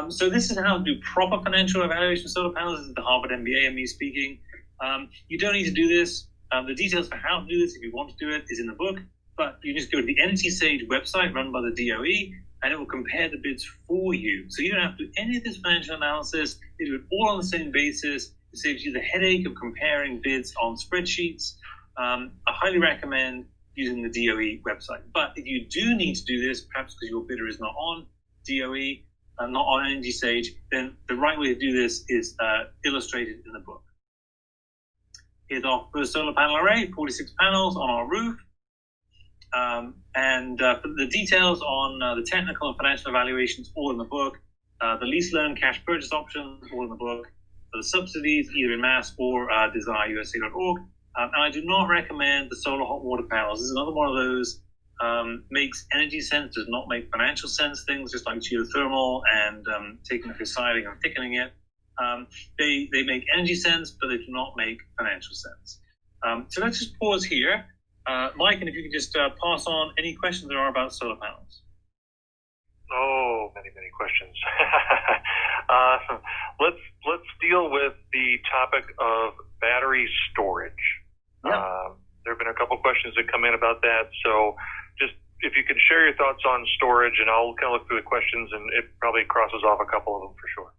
So this is how to do proper financial evaluation of solar panels. This is the Harvard MBA and me speaking. You don't need to do this. The details for how to do this, if you want to do it, is in the book. But you just go to the Energy Sage website run by the DOE, and it will compare the bids for you. So you don't have to do any of this financial analysis. You do it all on the same basis. It saves you the headache of comparing bids on spreadsheets. I highly recommend using the DOE website. But if you do need to do this, perhaps because your bidder is not on DOE, not on Energy Sage, then the right way to do this is illustrated in the book. Here's our first solar panel array, 46 panels on our roof. And for the details on the technical and financial evaluations, all in the book. The lease loan cash purchase options, all in the book. For the subsidies, either in Mass or desireusa.org. And I do not recommend the solar hot water panels. This is another one of those makes energy sense, does not make financial sense things, just like geothermal and taking up your siding and thickening it. They make energy sense, but they do not make financial sense. So let's just pause here. Mike, and if you could just pass on any questions there are about solar panels. Oh, many questions. Let's deal with the topic of battery storage. Yep. There have been a couple questions that come in about that. So just if you could share your thoughts on storage, and I'll kind of look through the questions, and it probably crosses off a couple of them for sure.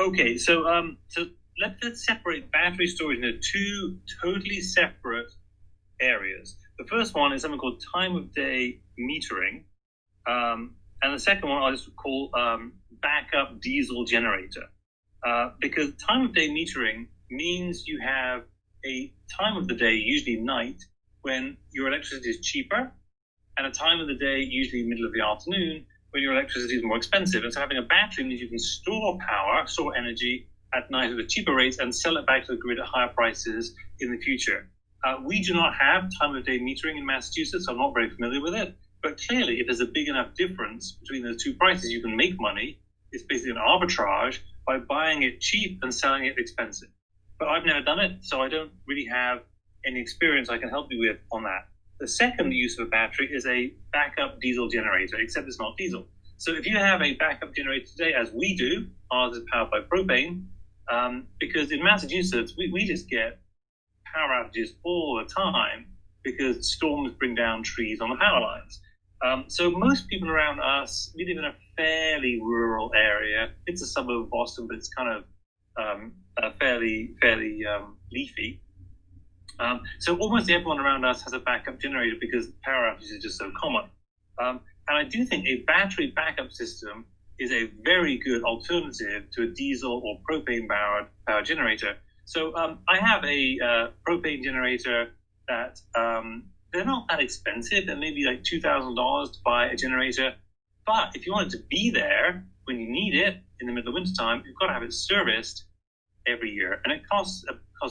Okay, so let's separate battery storage into two totally separate areas. The first one is something called time of day metering, and the second one I'll just call backup diesel generator, because time of day metering means you have a time of the day, usually night, when your electricity is cheaper, and a time of the day, usually middle of the afternoon, when your electricity is more expensive. And so having a battery means you can store power, store energy at night at cheaper rates and sell it back to the grid at higher prices in the future. We do not have time of day metering in Massachusetts, so I'm not very familiar with it. But clearly, if there's a big enough difference between those two prices, you can make money. It's basically an arbitrage by buying it cheap and selling it expensive. But I've never done it, so I don't really have any experience I can help you with on that. The second use of a battery is a backup diesel generator, except it's not diesel. So if you have a backup generator today, as we do, ours is powered by propane, because in Massachusetts, we just get power outages all the time because storms bring down trees on the power lines. So most people around us, we live in a fairly rural area. It's a suburb of Boston, but it's kind of fairly leafy. So almost everyone around us has a backup generator because power outages are just so common. And I do think a battery backup system is a very good alternative to a diesel or propane-powered power generator. So I have a propane generator that they're not that expensive. They're maybe like $2,000 to buy a generator. But if you want it to be there when you need it in the middle of wintertime, you've got to have it serviced every year. And it costs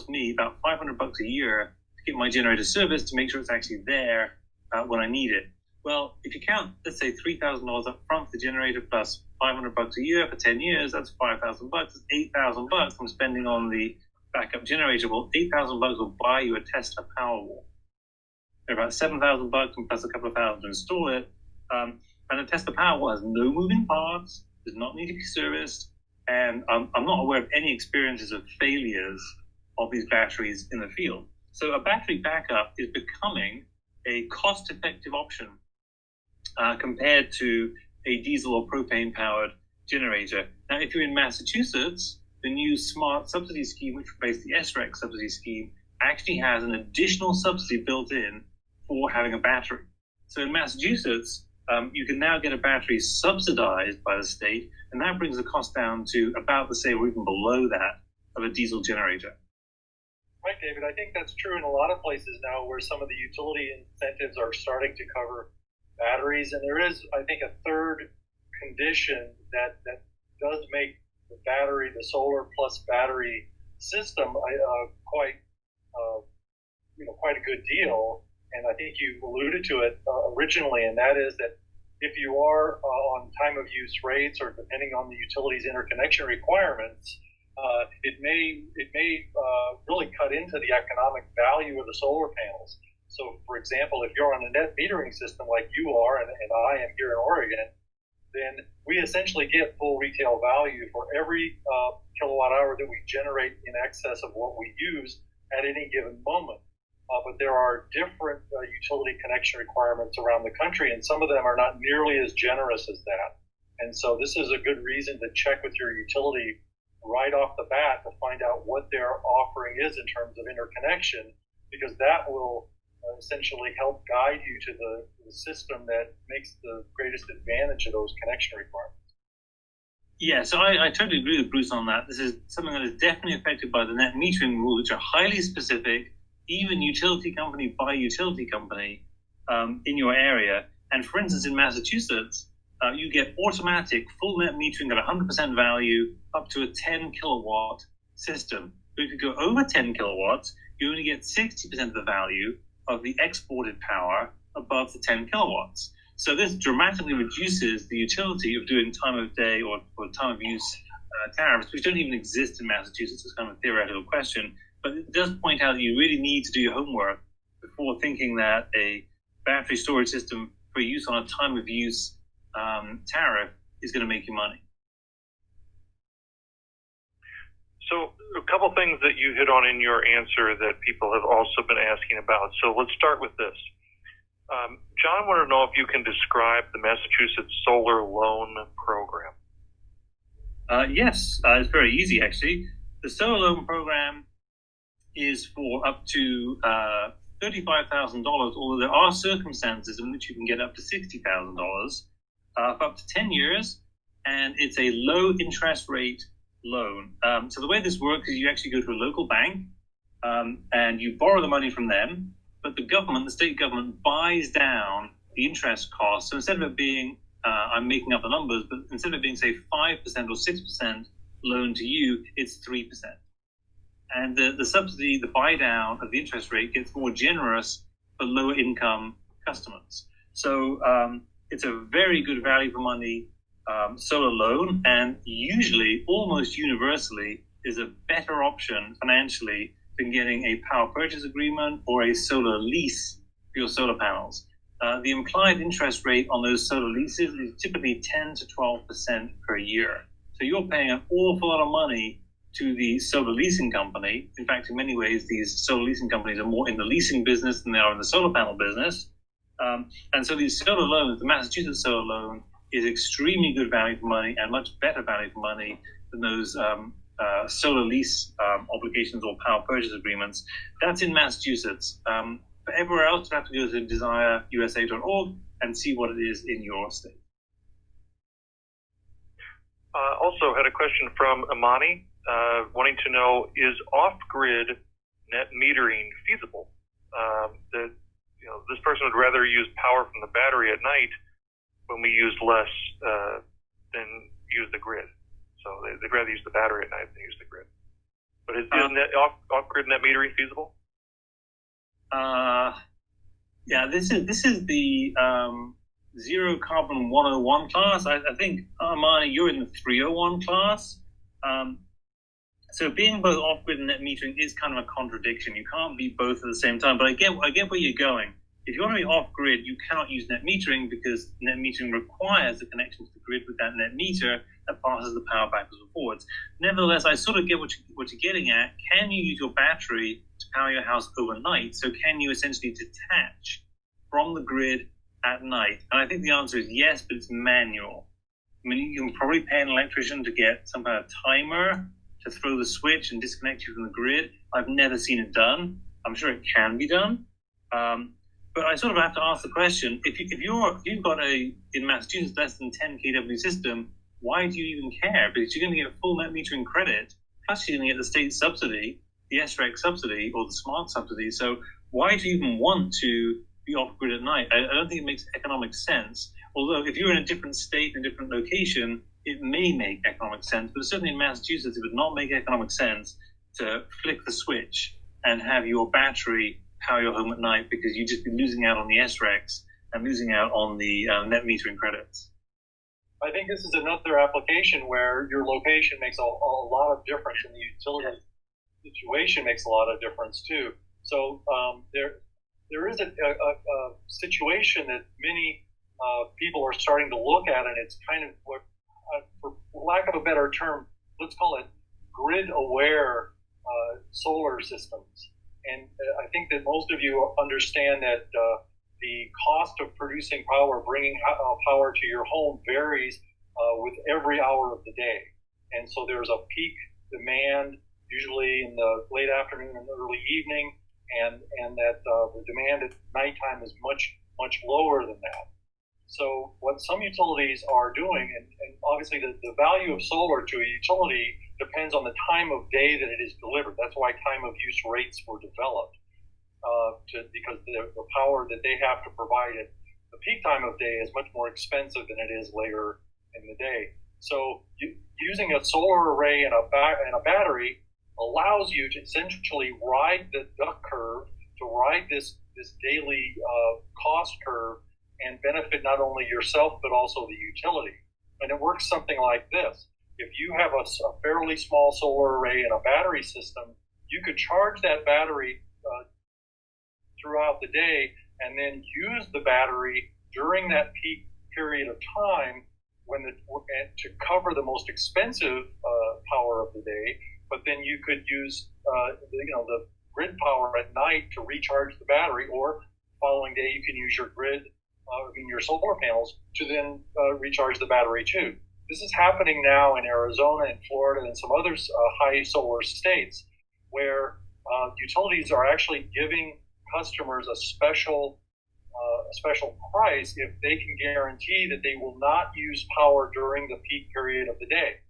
me about $500 a year to get my generator serviced to make sure it's actually there when I need it. Well, if you count, let's say $3,000 up front for the generator plus $500 a year for 10 years, that's $5,000. That's $8,000 I'm spending on the backup generator. Well, $8,000 will buy you a Tesla Powerwall. They're about $7,000 and plus a couple of thousand to install it. And the Tesla Powerwall has no moving parts, does not need to be serviced, and I'm not aware of any experiences of failures of these batteries in the field. So a battery backup is becoming a cost-effective option compared to a diesel or propane-powered generator. Now, if you're in Massachusetts, the new smart subsidy scheme, which replaced the SREC subsidy scheme, actually has an additional subsidy built in for having a battery. So in Massachusetts, you can now get a battery subsidized by the state, and that brings the cost down to about the same or even below that of a diesel generator. Right, David. I think that's true in a lot of places now where some of the utility incentives are starting to cover batteries. And there is, I think, a third condition that does make the battery, the solar plus battery system, quite a good deal. And I think you alluded to it originally, and that is that if you are on time of use rates or depending on the utility's interconnection requirements, it may really cut into the economic value of the solar panels. So, for example, if you're on a net metering system like you are and I am here in Oregon, then we essentially get full retail value for every kilowatt hour that we generate in excess of what we use at any given moment. But there are different utility connection requirements around the country, and some of them are not nearly as generous as that. And so this is a good reason to check with your utility right off the bat to find out what their offering is in terms of interconnection, because that will essentially help guide you to the system that makes the greatest advantage of those connection requirements. Yeah, so I totally agree with Bruce on that. This is something that is definitely affected by the net metering rules, which are highly specific, even utility company by utility company in your area. And for instance, in Massachusetts, you get automatic full net metering at 100% value up to a 10 kilowatt system. But if you go over 10 kilowatts, you only get 60% of the value of the exported power above the 10 kilowatts. So this dramatically reduces the utility of doing time of day or time of use tariffs, which don't even exist in Massachusetts. It's kind of a theoretical question, but it does point out that you really need to do your homework before thinking that a battery storage system for use on a time of use tariff is going to make you money. So a couple things that you hit on in your answer that people have also been asking about. So let's start with this. John wanted to know if you can describe the Massachusetts Solar Loan Program. Yes, it's very easy, actually. The Solar Loan Program is for up to $35,000, although there are circumstances in which you can get up to $60,000 for up to 10 years, and it's a low interest rate loan. So the way this works is you actually go to a local bank and you borrow the money from them, but the government, the state government, buys down the interest cost. So instead of it being, I'm making up the numbers, but instead of it being, say, 5% or 6% loan to you, it's 3%. And the subsidy, the buy down of the interest rate gets more generous for lower income customers. So it's a very good value for money solar loan, and usually, almost universally, is a better option financially than getting a power purchase agreement or a solar lease for your solar panels. The implied interest rate on those solar leases is typically 10 to 12% per year. So you're paying an awful lot of money to the solar leasing company. In fact, in many ways, these solar leasing companies are more in the leasing business than they are in the solar panel business. And so these solar loans, the Massachusetts solar loan, is extremely good value for money and much better value for money than those solar lease obligations or power purchase agreements. That's in Massachusetts. For everywhere else, you have to go to desireusa.org and see what it is in your state. Also had a question from Amani, wanting to know, is off-grid net metering feasible? That this person would rather use power from the battery at night when we use less than use the grid. So they'd rather use the battery at night than use the grid. But is off-grid net metering feasible? Yeah, this is the Zero Carbon 101 class. I think, Armani, you're in the 301 class. So being both off-grid and net metering is kind of a contradiction. You can't be both at the same time. But I get where you're going. If you want to be off-grid, you cannot use net metering because net metering requires a connection to the grid with that net meter that passes the power backwards and forwards. Nevertheless, I sort of get what you're getting at. Can you use your battery to power your house overnight? So can you essentially detach from the grid at night? And I think the answer is yes, but it's manual. I mean, you can probably pay an electrician to get some kind of timer to throw the switch and disconnect you from the grid. I've never seen it done. I'm sure it can be done. But I sort of have to ask the question, if you've got in Massachusetts, less than 10 kW system, why do you even care? Because you're going to get full net metering credit, plus you're going to get the state subsidy, the SREC subsidy, or the smart subsidy. So why do you even want to be off-grid at night? I don't think it makes economic sense. Although if you're in a different state, in a different location, it may make economic sense. But certainly in Massachusetts, it would not make economic sense to flick the switch and have your battery power your home at night, because you'd just be losing out on the SRECs and losing out on the net metering credits. I think this is another application where your location makes a lot of difference, and the utility situation makes a lot of difference too. So there is a situation that many people are starting to look at, and it's kind of what, for lack of a better term, let's call it grid-aware solar systems. And I think that most of you understand that the cost of producing power, bringing power to your home varies with every hour of the day. And so there's a peak demand usually in the late afternoon and early evening, and that the demand at nighttime is much lower than that. So what some utilities are doing, and obviously the value of solar to a utility depends on the time of day that it is delivered. That's why time of use rates were developed, because the power that they have to provide at the peak time of day is much more expensive than it is later in the day. So using a solar array and a battery allows you to essentially ride the duck curve, to ride this daily cost curve, and benefit not only yourself but also the utility. And it works something like this. If you have a fairly small solar array and a battery system, you could charge that battery throughout the day and then use the battery during that peak period of time to cover the most expensive power of the day. But then you could use the grid power at night to recharge the battery, or the following day you can use your solar panels to then recharge the battery too. This is happening now in Arizona and Florida and some other high solar states, where utilities are actually giving customers a special price if they can guarantee that they will not use power during the peak period of the day.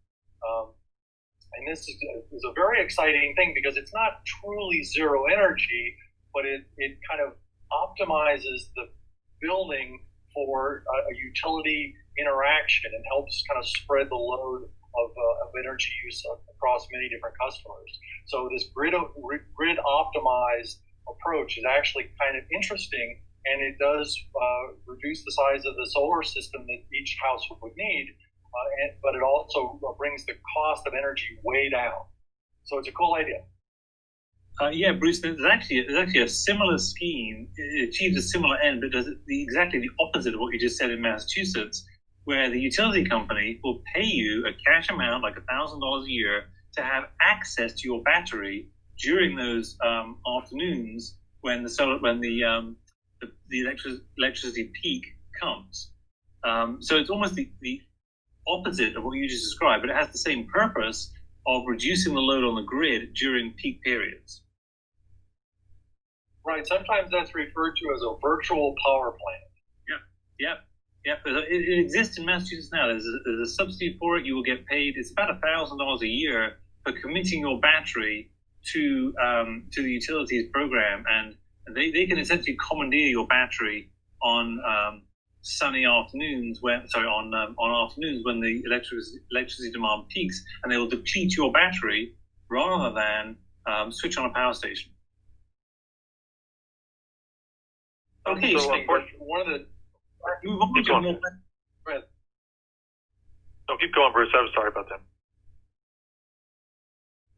And this is a very exciting thing, because it's not truly zero energy, but it kind of optimizes the building for a utility interaction and helps kind of spread the load of energy use across many different customers. So this grid optimized approach is actually kind of interesting, and it does reduce the size of the solar system that each house would need, but it also brings the cost of energy way down. So it's a cool idea. Yeah, Bruce, there's actually a similar scheme. It achieves a similar end, but does exactly the opposite of what you just said in Massachusetts, where the utility company will pay you a cash amount, like $1,000 a year, to have access to your battery during those afternoons when the electricity peak comes. So it's almost the opposite of what you just described, but it has the same purpose of reducing the load on the grid during peak periods. Right. Sometimes that's referred to as a virtual power plant. Yeah. It exists in Massachusetts now. There's a subsidy for it. You will get paid. It's about $1,000 a year for committing your battery to the utilities program, and they can essentially commandeer your battery on sunny afternoons on afternoons when the electricity demand peaks, and they will deplete your battery rather than switch on a power station. Okay, so one of the move on. Keep going. No, keep going, Bruce. I was sorry about that.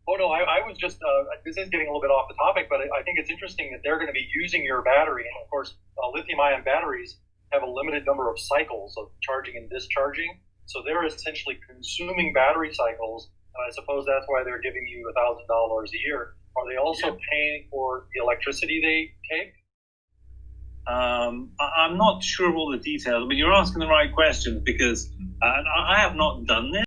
Oh no, I was just this is getting a little bit off the topic, but I think it's interesting that they're going to be using your battery, and of course, lithium-ion batteries have a limited number of cycles of charging and discharging, so they're essentially consuming battery cycles, and I suppose that's why they're giving you $1,000 a year. Are they also paying for the electricity they take? I'm not sure of all the details, but you're asking the right questions, because I have not done this.